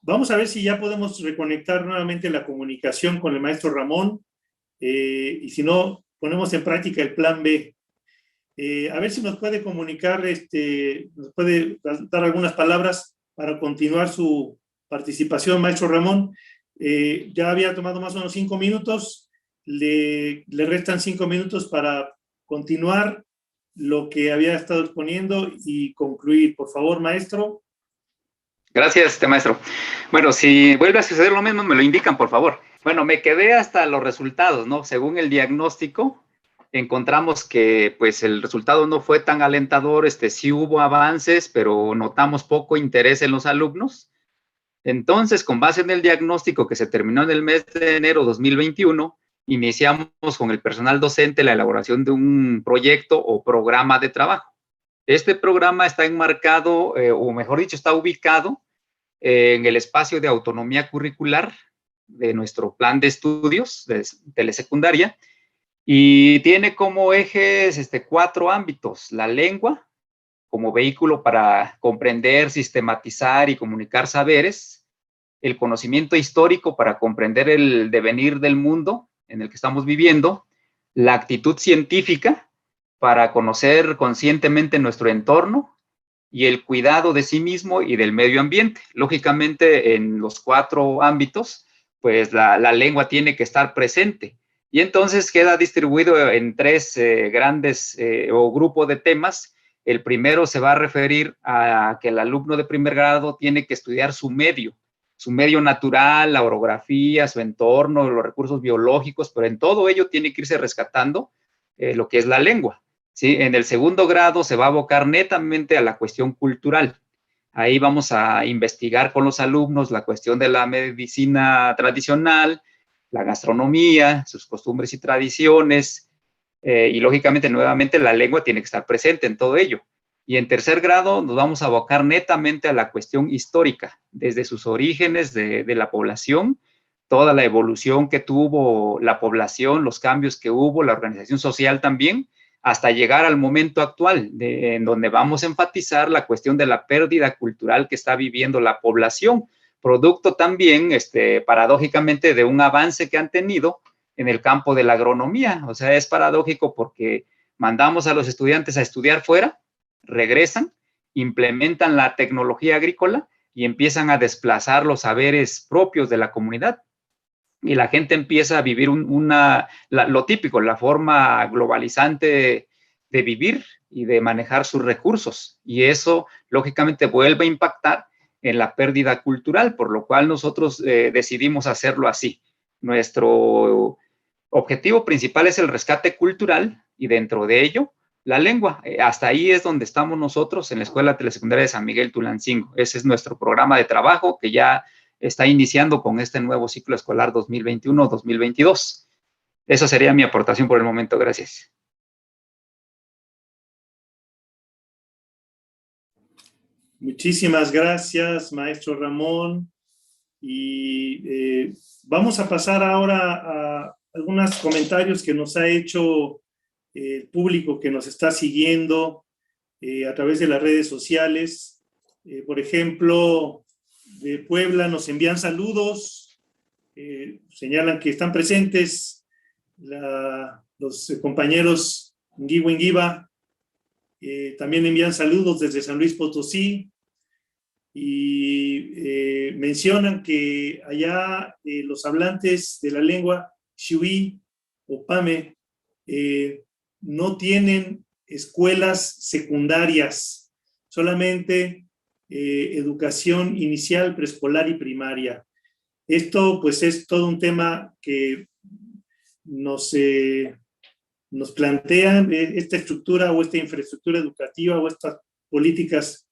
Vamos a ver si ya podemos reconectar nuevamente la comunicación con el maestro Ramón, y si no, ponemos en práctica el plan B. A ver si nos puede comunicar, nos puede dar algunas palabras para continuar su participación, maestro Ramón. Ya había tomado más o menos 5 minutos, le restan 5 minutos para continuar lo que había estado exponiendo y concluir. Por favor, maestro. Gracias, maestro. Bueno, si vuelve a suceder lo mismo, me lo indican, por favor. Bueno, me quedé hasta los resultados, ¿no? Según el diagnóstico, encontramos que pues el resultado no fue tan alentador, sí hubo avances, pero notamos poco interés en los alumnos. Entonces, con base en el diagnóstico que se terminó en el mes de enero 2021, iniciamos con el personal docente la elaboración de un proyecto o programa de trabajo. Este programa está enmarcado, o mejor dicho, está ubicado en el espacio de autonomía curricular de nuestro plan de estudios de telesecundaria, y tiene como ejes 4 ámbitos: la lengua como vehículo para comprender, sistematizar y comunicar saberes; el conocimiento histórico para comprender el devenir del mundo en el que estamos viviendo; la actitud científica para conocer conscientemente nuestro entorno; y el cuidado de sí mismo y del medio ambiente. Lógicamente, en los 4 ámbitos, pues la lengua tiene que estar presente. Y entonces queda distribuido en 3 grandes o grupos de temas. El primero se va a referir a que el alumno de primer grado tiene que estudiar su medio natural, la orografía, su entorno, los recursos biológicos, pero en todo ello tiene que irse rescatando lo que es la lengua. ¿Sí? En el segundo grado se va a abocar netamente a la cuestión cultural. Ahí vamos a investigar con los alumnos la cuestión de la medicina tradicional, la gastronomía, sus costumbres y tradiciones, y lógicamente, nuevamente, la lengua tiene que estar presente en todo ello. Y en tercer grado nos vamos a abocar netamente a la cuestión histórica, desde sus orígenes de la población, toda la evolución que tuvo la población, los cambios que hubo, la organización social también, hasta llegar al momento actual, en donde vamos a enfatizar la cuestión de la pérdida cultural que está viviendo la población, producto también, paradójicamente, de un avance que han tenido en el campo de la agronomía. O sea, es paradójico porque mandamos a los estudiantes a estudiar fuera, regresan, implementan la tecnología agrícola y empiezan a desplazar los saberes propios de la comunidad. Y la gente empieza a vivir lo típico, la forma globalizante de vivir y de manejar sus recursos. Y eso, lógicamente, vuelve a impactar en la pérdida cultural, por lo cual nosotros decidimos hacerlo así. Nuestro objetivo principal es el rescate cultural y dentro de ello, la lengua. Hasta ahí es donde estamos nosotros en la Escuela Telesecundaria de San Miguel Tulancingo. Ese es nuestro programa de trabajo que ya está iniciando con este nuevo ciclo escolar 2021-2022. Esa sería mi aportación por el momento. Gracias. Muchísimas gracias, maestro Ramón. Y vamos a pasar ahora a algunos comentarios que nos ha hecho el público que nos está siguiendo a través de las redes sociales. Por ejemplo, de Puebla nos envían saludos, señalan que están presentes los compañeros Nguiwa Nguiba, también envían saludos desde San Luis Potosí y mencionan que allá los hablantes de la lengua Xiuhí o Pame no tienen escuelas secundarias, solamente educación inicial, preescolar y primaria. Esto pues es todo un tema que nos plantea esta estructura o esta infraestructura educativa o estas políticas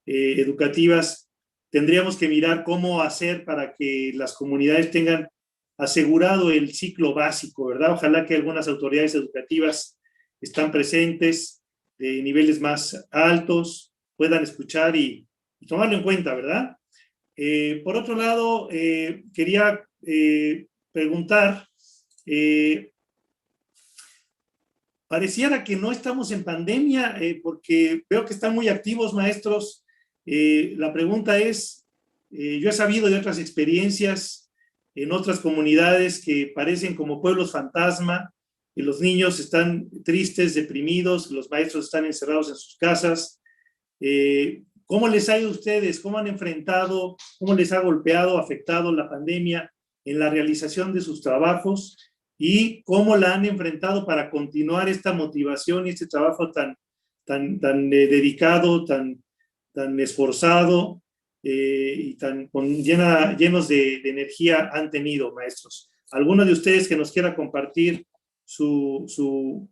educativas. Tendríamos que mirar cómo hacer para que las comunidades tengan asegurado el ciclo básico, ¿verdad? Ojalá que algunas autoridades educativas están presentes de niveles más altos, puedan escuchar y tomarlo en cuenta, ¿verdad? Por otro lado, quería preguntar, pareciera que no estamos en pandemia, porque veo que están muy activos, maestros. La pregunta es, yo he sabido de otras experiencias en otras comunidades que parecen como pueblos fantasma, que los niños están tristes, deprimidos, los maestros están encerrados en sus casas. ¿Cómo les ha ido a ustedes? ¿Cómo han enfrentado, cómo les ha golpeado, afectado la pandemia en la realización de sus trabajos? ¿Y cómo la han enfrentado para continuar esta motivación y este trabajo tan dedicado, tan esforzado y llenos de energía han tenido, maestros? ¿Alguno de ustedes que nos quiera compartir un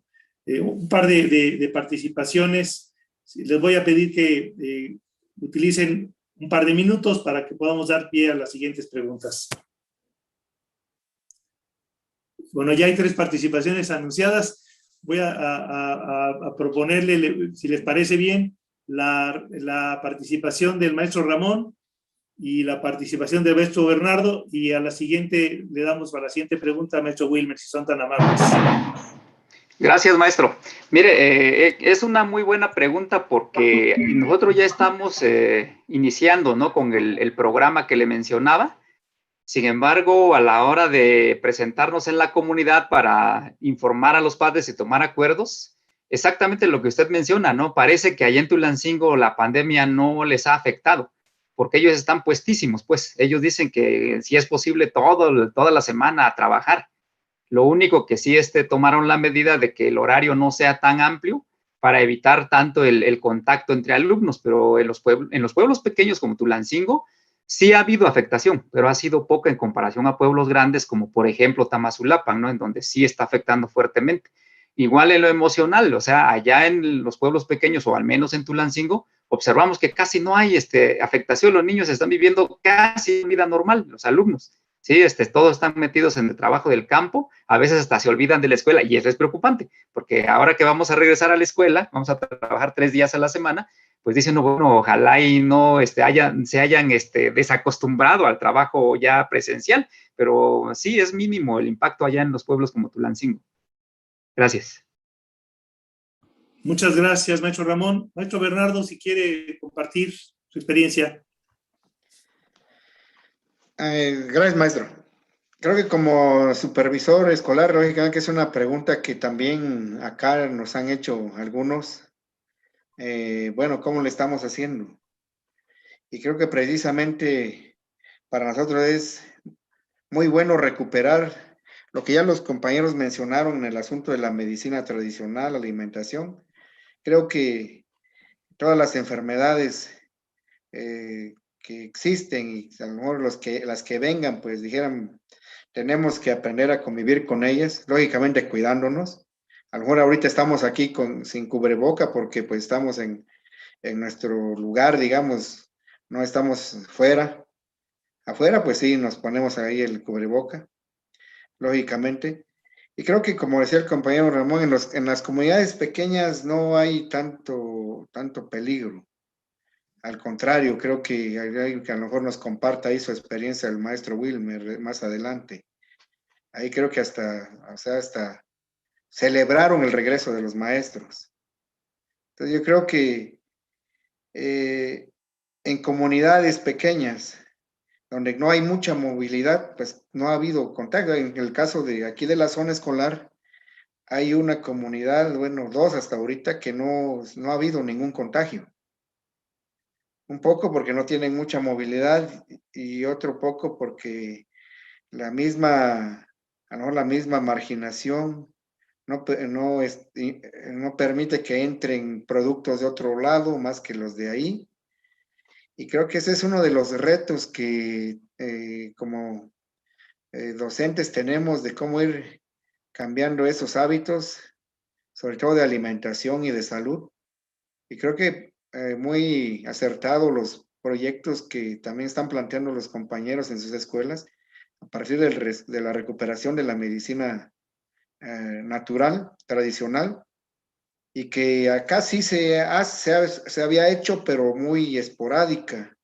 par de participaciones? Les voy a pedir que utilicen un par de minutos para que podamos dar pie a las siguientes preguntas. Bueno, ya hay 3 participaciones anunciadas. Voy a proponerle, si les parece bien, la participación del maestro Ramón y la participación del maestro Bernardo, y a la siguiente le damos para la siguiente pregunta al maestro Wilmer, si son tan amables. Gracias, maestro. Mire, es una muy buena pregunta porque nosotros ya estamos iniciando, ¿no?, con el programa que le mencionaba. Sin embargo, a la hora de presentarnos en la comunidad para informar a los padres y tomar acuerdos, exactamente lo que usted menciona, ¿no? Parece que allá en Tulancingo la pandemia no les ha afectado, porque ellos están puestísimos, pues. Ellos dicen que si es posible toda la semana a trabajar. Lo único que sí tomaron la medida de que el horario no sea tan amplio para evitar tanto el contacto entre alumnos, pero en los pueblos pequeños como Tulancingo sí ha habido afectación, pero ha sido poca en comparación a pueblos grandes como por ejemplo Tamazulapan, ¿no?, en donde sí está afectando fuertemente. Igual en lo emocional, o sea, allá en los pueblos pequeños o al menos en Tulancingo, observamos que casi no hay afectación, los niños están viviendo casi vida normal, los alumnos. Sí, todos están metidos en el trabajo del campo, a veces hasta se olvidan de la escuela, y eso es preocupante, porque ahora que vamos a regresar a la escuela, vamos a trabajar 3 días a la semana, pues dicen, no, bueno, ojalá y no se hayan desacostumbrado al trabajo ya presencial, pero sí es mínimo el impacto allá en los pueblos como Tulancingo. Gracias. Muchas gracias, maestro Ramón. Maestro Bernardo, si quiere compartir su experiencia. Gracias, maestro. Creo que como supervisor escolar, lógicamente que es una pregunta que también acá nos han hecho algunos. Bueno, ¿cómo le estamos haciendo? Y creo que precisamente para nosotros es muy bueno recuperar lo que ya los compañeros mencionaron en el asunto de la medicina tradicional, alimentación. Creo que todas las enfermedades que existen, y a lo mejor las que vengan, pues dijeran, tenemos que aprender a convivir con ellas, lógicamente cuidándonos. A lo mejor ahorita estamos aquí sin cubreboca porque pues estamos en nuestro lugar, digamos, no estamos fuera. Afuera pues sí, nos ponemos ahí el cubreboca, lógicamente. Y creo que como decía el compañero Ramón, en las comunidades pequeñas no hay tanto peligro. Al contrario, creo que hay que a lo mejor nos comparta ahí su experiencia el maestro Wilmer más adelante. Ahí creo que hasta celebraron el regreso de los maestros. Entonces yo creo que en en comunidades pequeñas, donde no hay mucha movilidad, pues no ha habido contagio. En el caso de aquí de la zona escolar, hay una comunidad, bueno, 2 hasta ahorita, que no ha habido ningún contagio. Un poco porque no tienen mucha movilidad y otro poco porque a lo mejor la misma marginación no permite que entren productos de otro lado más que los de ahí. Y creo que ese es uno de los retos que como docentes tenemos, de cómo ir cambiando esos hábitos, sobre todo de alimentación y de salud. Y creo que muy acertado los proyectos que también están planteando los compañeros en sus escuelas a partir de la recuperación de la medicina natural, tradicional, y que acá sí se había hecho, pero muy esporádica.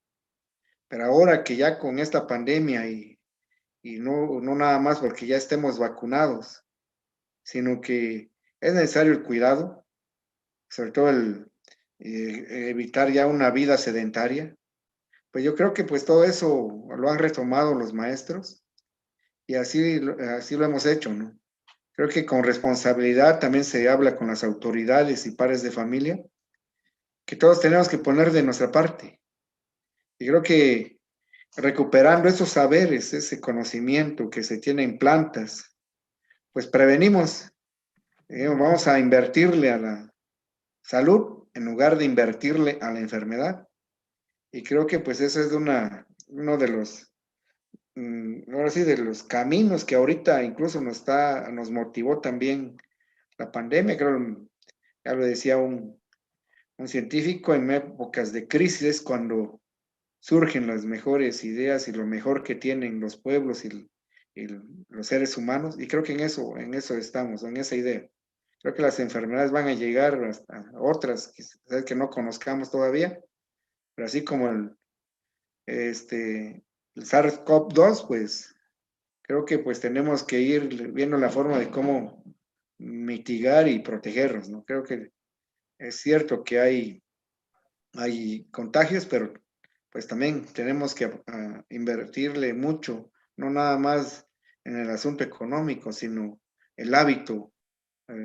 Pero ahora que ya con esta pandemia y no nada más porque ya estemos vacunados, sino que es necesario el cuidado, sobre todo evitar ya una vida sedentaria. Pues yo creo que pues todo eso lo han retomado los maestros y así lo hemos hecho, ¿no? Creo que con responsabilidad también se habla con las autoridades y padres de familia, que todos tenemos que poner de nuestra parte. Y creo que recuperando esos saberes, ese conocimiento que se tiene en plantas, pues prevenimos. Vamos a invertirle a la salud en lugar de invertirle a la enfermedad. Y creo que pues eso es uno de los, ahora sí, de los caminos que ahorita incluso nos motivó también la pandemia. Creo, ya lo decía un científico, en épocas de crisis es cuando surgen las mejores ideas y lo mejor que tienen los pueblos y los seres humanos. Y creo que en eso estamos, en esa idea. Creo que las enfermedades van a llegar hasta otras que no conozcamos todavía, pero así como el SARS-CoV-2, pues creo que pues tenemos que ir viendo la forma de cómo mitigar y protegernos, ¿no? Creo que es cierto que hay contagios, pero pues también tenemos que invertirle mucho, no nada más en el asunto económico, sino el hábito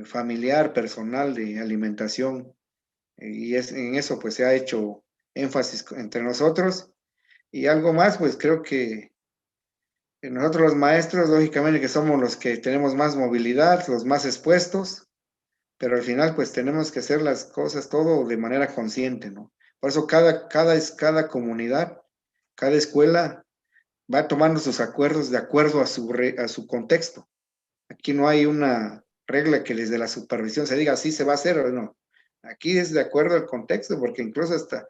familiar, personal de alimentación. Y en eso pues se ha hecho énfasis entre nosotros. Y algo más, pues creo que nosotros los maestros, lógicamente que somos los que tenemos más movilidad, los más expuestos, pero al final pues tenemos que hacer las cosas todo de manera consciente, ¿no? Por eso cada comunidad, cada escuela va tomando sus acuerdos de acuerdo a su contexto. Aquí no hay una regla que desde la supervisión se diga así se va a hacer o no. Aquí es de acuerdo al contexto, porque incluso hasta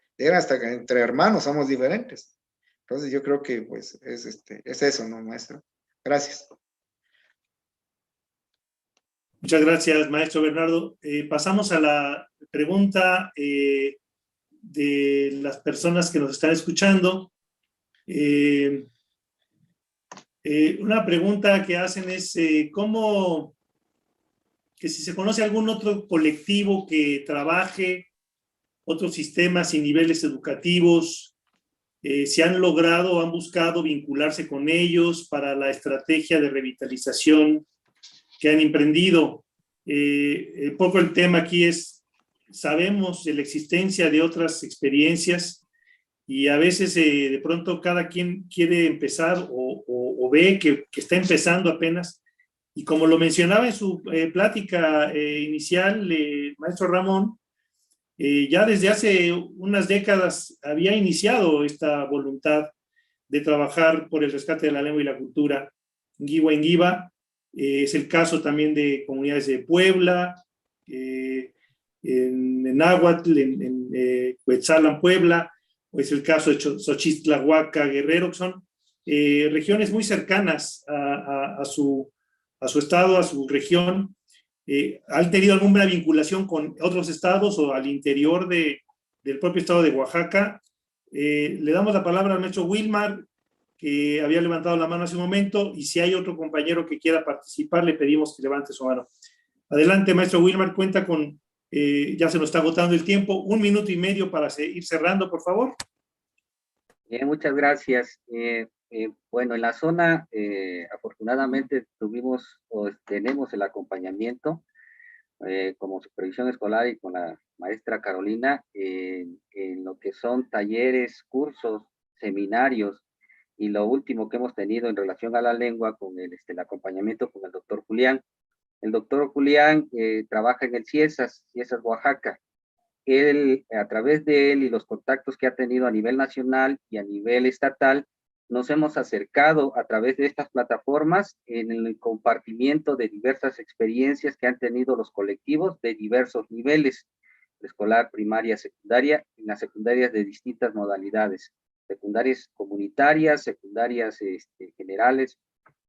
entre hermanos somos diferentes. Entonces yo creo que pues es eso, ¿no, maestro? Gracias. Muchas gracias, maestro Bernardo. Pasamos a la pregunta de las personas que nos están escuchando. Una pregunta que hacen es que si se conoce algún otro colectivo que trabaje otros sistemas y niveles educativos, si han logrado o han buscado vincularse con ellos para la estrategia de revitalización que han emprendido. Un poco el tema aquí es, sabemos de la existencia de otras experiencias y a veces de pronto cada quien quiere empezar o ve que está empezando apenas. Y como lo mencionaba en su plática inicial, maestro Ramón, ya desde hace unas décadas había iniciado esta voluntad de trabajar por el rescate de la lengua y la cultura Ngiwa Ngiva. Es el caso también de comunidades de Puebla, en Náhuatl, en Cuetzalan, Puebla, o es el caso de Xochitlahuaca, Guerrero, que son regiones muy cercanas a su estado, a su región. ¿Han tenido alguna vinculación con otros estados o al interior del propio estado de Oaxaca? Le damos la palabra al maestro Wilmar, que había levantado la mano hace un momento, y si hay otro compañero que quiera participar, le pedimos que levante su mano. Adelante, maestro Wilmar, cuenta con, ya se nos está agotando el tiempo, 1 minuto y medio para ir cerrando, por favor. Muchas gracias. Bueno, en la zona, afortunadamente tuvimos o tenemos el acompañamiento como supervisión escolar y con la maestra Carolina en lo que son talleres, cursos, seminarios y lo último que hemos tenido en relación a la lengua con el acompañamiento con el doctor Julián. El doctor Julián trabaja en el CIESAS Oaxaca. Él, a través de él y los contactos que ha tenido a nivel nacional y a nivel estatal, nos hemos acercado a través de estas plataformas en el compartimiento de diversas experiencias que han tenido los colectivos de diversos niveles, escolar, primaria, secundaria, en las secundarias de distintas modalidades, secundarias comunitarias, secundarias generales,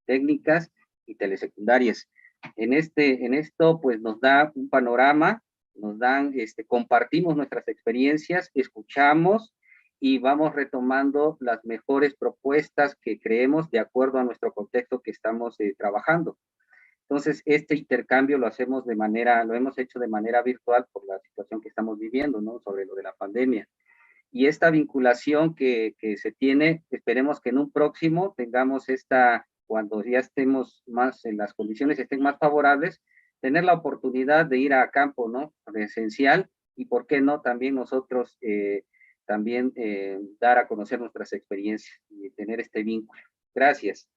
técnicas y telesecundarias. En esto, pues nos da un panorama, nos dan, compartimos nuestras experiencias, escuchamos y vamos retomando las mejores propuestas que creemos de acuerdo a nuestro contexto que estamos trabajando. Entonces, este intercambio lo hemos hecho de manera virtual por la situación que estamos viviendo, ¿no? Sobre lo de la pandemia. Y esta vinculación que se tiene, esperemos que en un próximo tengamos cuando ya estemos más en las condiciones estén más favorables, tener la oportunidad de ir a campo, ¿no? Presencial, y por qué no también nosotros también dar a conocer nuestras experiencias y tener este vínculo. Gracias.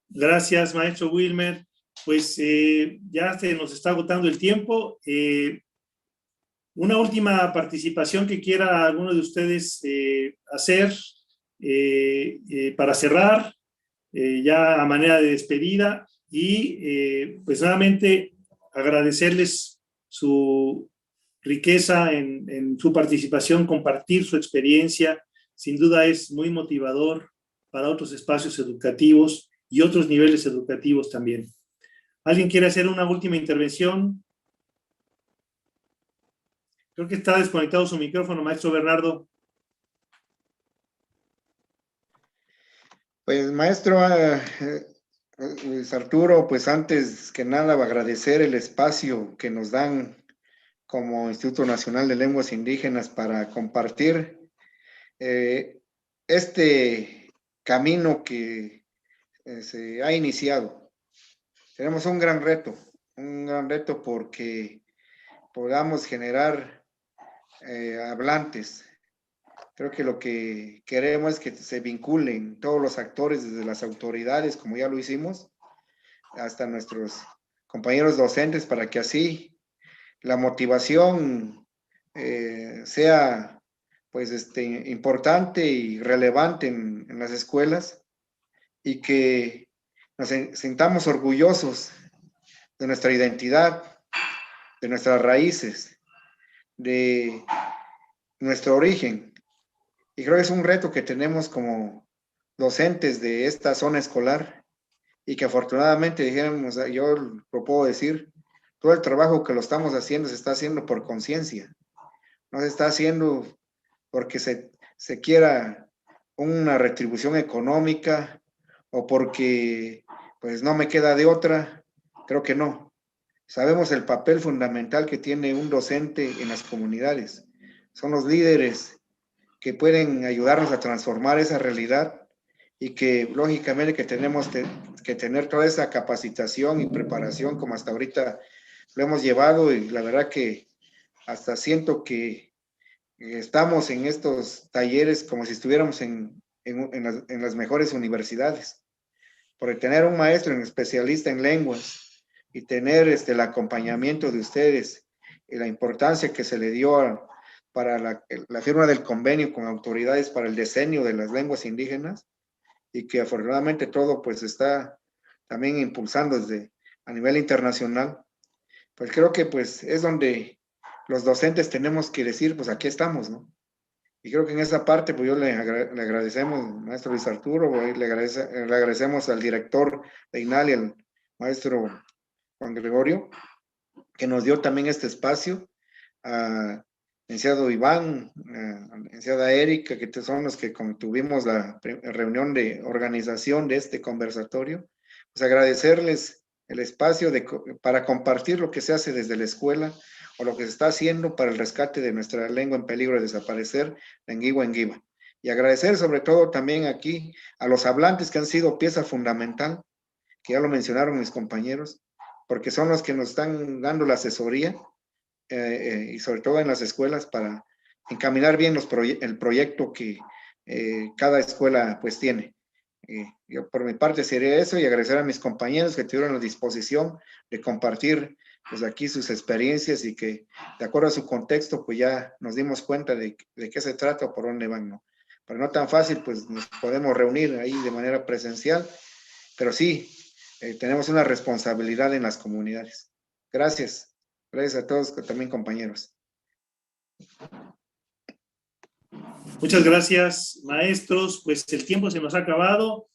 Gracias, maestro Wilmer. Pues ya se nos está agotando el tiempo. Una última participación que quiera alguno de ustedes hacer para cerrar, ya a manera de despedida, y pues nuevamente agradecerles su riqueza en su participación, compartir su experiencia. Sin duda es muy motivador para otros espacios educativos y otros niveles educativos también. ¿Alguien quiere hacer una última intervención? Creo que está desconectado su micrófono, maestro Bernardo. Pues, maestro Luis Arturo, pues antes que nada agradecer el espacio que nos dan como Instituto Nacional de Lenguas Indígenas para compartir este camino que se ha iniciado. Tenemos un gran reto porque podamos generar hablantes. Creo que lo que queremos es que se vinculen todos los actores, desde las autoridades, como ya lo hicimos, hasta nuestros compañeros docentes, para que así la motivación sea pues importante y relevante en las escuelas, y que nos sintamos orgullosos de nuestra identidad, de nuestras raíces, de nuestro origen. Y creo que es un reto que tenemos como docentes de esta zona escolar, y que afortunadamente, dijéramos, yo lo puedo decir, todo el trabajo que lo estamos haciendo se está haciendo por conciencia. No se está haciendo porque se quiera una retribución económica o porque pues no me queda de otra. Creo que no. Sabemos el papel fundamental que tiene un docente en las comunidades. Son los líderes que pueden ayudarnos a transformar esa realidad, y que lógicamente que tenemos que tener toda esa capacitación y preparación como hasta ahorita lo hemos llevado, y la verdad que hasta siento que estamos en estos talleres como si estuviéramos en las mejores universidades, porque tener un maestro especialista en lenguas y tener el acompañamiento de ustedes y la importancia que se le dio para la firma del convenio con autoridades para el diseño de las lenguas indígenas, y que afortunadamente todo pues está también impulsando a nivel internacional, pues creo que pues es donde los docentes tenemos que decir, pues aquí estamos, ¿no? Y creo que en esa parte pues le agradecemos, maestro Luis Arturo, le agradecemos al director de INALI, al maestro Juan Gregorio, que nos dio también este espacio, a licenciado Iván, licenciada Erika, que son los que tuvimos la reunión de organización de este conversatorio. Pues agradecerles el espacio para compartir lo que se hace desde la escuela, o lo que se está haciendo para el rescate de nuestra lengua en peligro de desaparecer, la Nguiwa. Y agradecer sobre todo también aquí a los hablantes que han sido pieza fundamental, que ya lo mencionaron mis compañeros, porque son los que nos están dando la asesoría y sobre todo en las escuelas para encaminar bien el proyecto que cada escuela pues tiene. Yo por mi parte sería eso y agradecer a mis compañeros que tuvieron la disposición de compartir pues aquí sus experiencias y que de acuerdo a su contexto pues ya nos dimos cuenta de qué se trata o por dónde van, ¿no? Pero no tan fácil pues nos podemos reunir ahí de manera presencial, pero sí tenemos una responsabilidad en las comunidades. Gracias. Gracias a todos también compañeros. Muchas gracias, maestros. Pues el tiempo se nos ha acabado.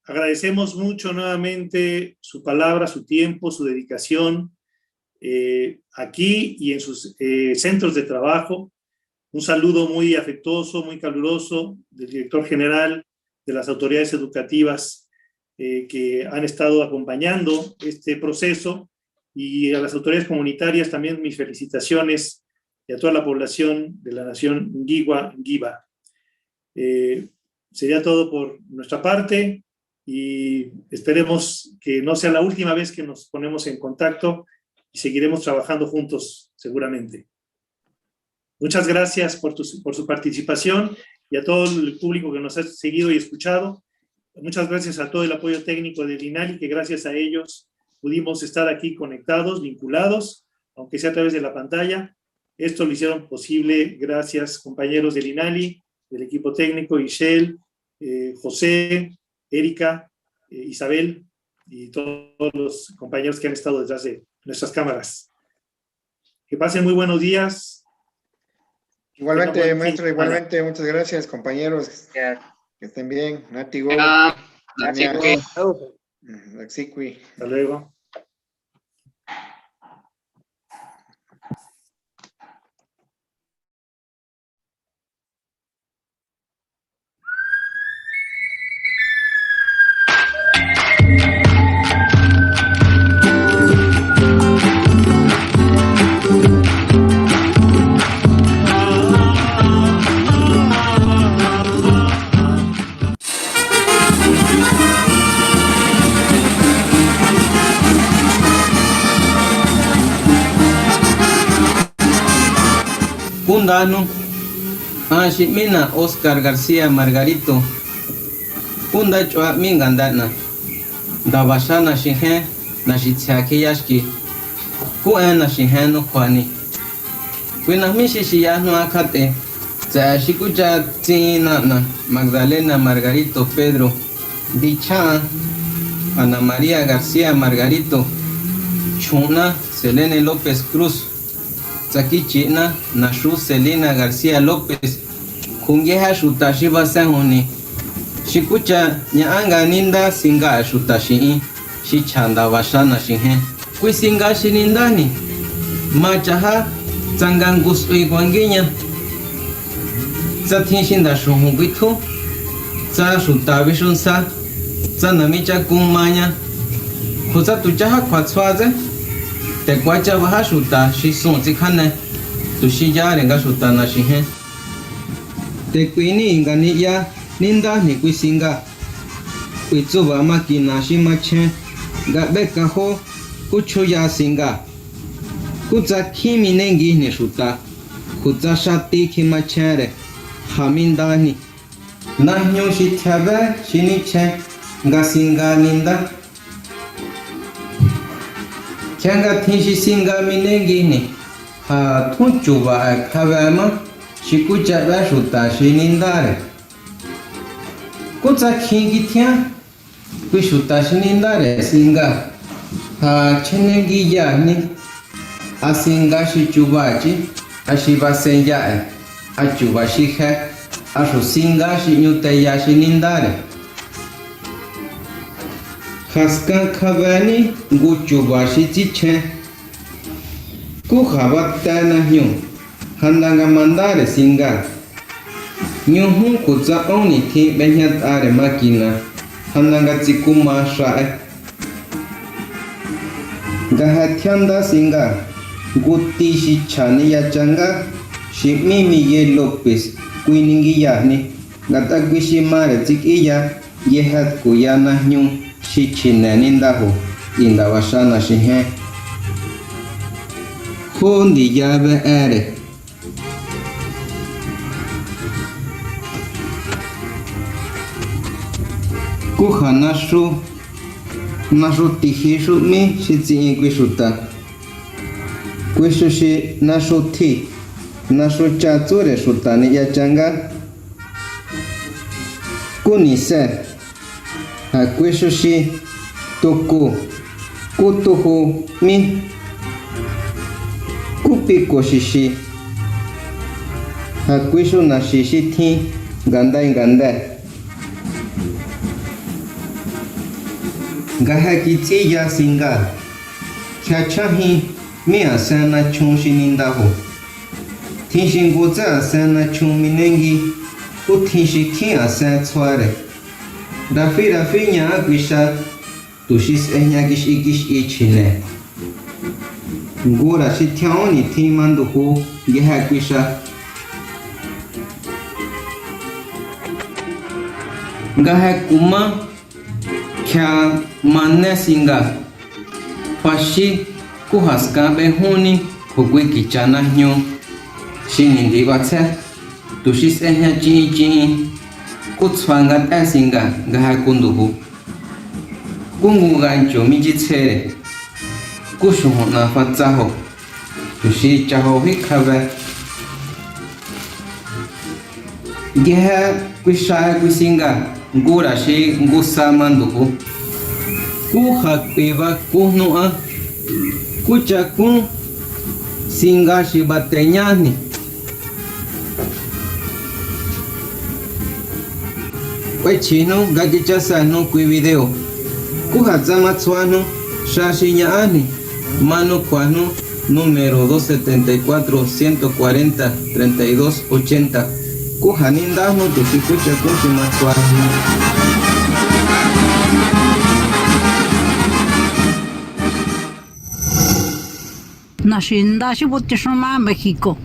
Agradecemos mucho nuevamente su palabra, su tiempo, su dedicación aquí y en sus centros de trabajo. Un saludo muy afectuoso, muy caluroso del director general, de las autoridades educativas que han estado acompañando este proceso, y a las autoridades comunitarias también mis felicitaciones, y a toda la población de la nación Nguiwa. Sería todo por nuestra parte y esperemos que no sea la última vez que nos ponemos en contacto y seguiremos trabajando juntos seguramente. Muchas gracias por su participación y a todo el público que nos ha seguido y escuchado. Muchas gracias a todo el apoyo técnico del INALI, que gracias a ellos pudimos estar aquí conectados, vinculados, aunque sea a través de la pantalla. Esto lo hicieron posible gracias, compañeros del INALI, del equipo técnico, Ishel, José, Erika, Isabel y todos los compañeros que han estado detrás de nuestras cámaras. Que pasen muy buenos días. Igualmente, maestro, igualmente, muchas gracias, compañeros. Que estén bien. Natigo. Laxicui. Hasta luego. Pundano, Mina Oscar García Margarito, Punda Chua Mingandana, Dabashana Shinhen, Nashitsiaki Yashki, Kuana Shinhen no Kwani. Winamishi Shiano Akate, Zashikucha Tina, Magdalena Margarito Pedro, Dicha, Ana María García Margarito, Chuna Selene López Cruz. China, Nashu Selena García López, Kungeha Shutashi Basahuni, Shikucha, Nyanga Ninda Singa Shutashi, Shichanda Vashana Shinhe, Quisinga Shinindani, Machaha, Zangangus Uiguanguinya, Zatishinda Shumubitu, Zashutabishunsa, Zanamicha Kumanya, Huzatujaha Kwatswaze. Te guacha baja shuta shi sun zikane tu shi ya renga shuta na shi he te kuini inga ni ya ninda ni kuisinga kuitsuba makina shi mache ga beka ho kuchu ya singa kutsa kimi nengi ni shuta kutsa shati ki machere haminda ni na nyo shi thabe shi ni che ga singa ninda Changa Tinshi Singa Minengini, Ha Tunchuba Kavama, Shikucha Vashuta Shinindare. Kutsa Kingitia, Vishuta Shinindare, Singa, Ha Chenengi Yani, Asinga Shichubachi, Ashiba Senja, Achuba Shika, Ashu Singa Shinyutaya Shinindare. Haskan Kavani, Guchubashi Chiche, Kuhabata Nahyu, Handanga Mandare Singa, Nyuhu Kutsa Oni Ti Benyat Are Makina, Handanga Tsikuma Shae, Gahatianda Singa, Guti shi chani ya changa shi mi Miguel López kuiningi yahni ngata kuishi mare tikiya yehat kuyana nyu shi chinenindaho indawashana shi he Hundi yabe ere Kuha nashu tihishu mi shi zi kuishuta Kuishu shi nashu ti nashu chatsure shutani ya changa Kunise ha kuishu shi tuku kutuhu mi Kupiko shishi ha kuishu na shishi ti ganda Gaha kiti ya singa Kyachahi mi asana chung shinindaho Tinshin goza asana chung minengi Utinshi ki asan tsware Rafi nya agwisha Tushis gish igish ichine Gora shi tiaoni timanduhu Geha gwisha Gaha kuma Kya manne singa Pashi kuhaska behuni Hugwe kichana nyo Shinindi batse Tushis chi Kutswangat singa Gaha kunduhu Kungu gancho mijitsere Kushuho na fatsaho Tushi chaho hikabe Geha kwisha kwisinga Gura shi ngusa manduhu Kuha peva kuhnua Kucha kun Singa shi bateñani Wechino gagichasano kui video Kuha zama tsuano Shashi nyaani Mano kwano Número 274-140-3280 Kuha nindahno Tushikucha kushi matsuano Nashinda shi botishoma México.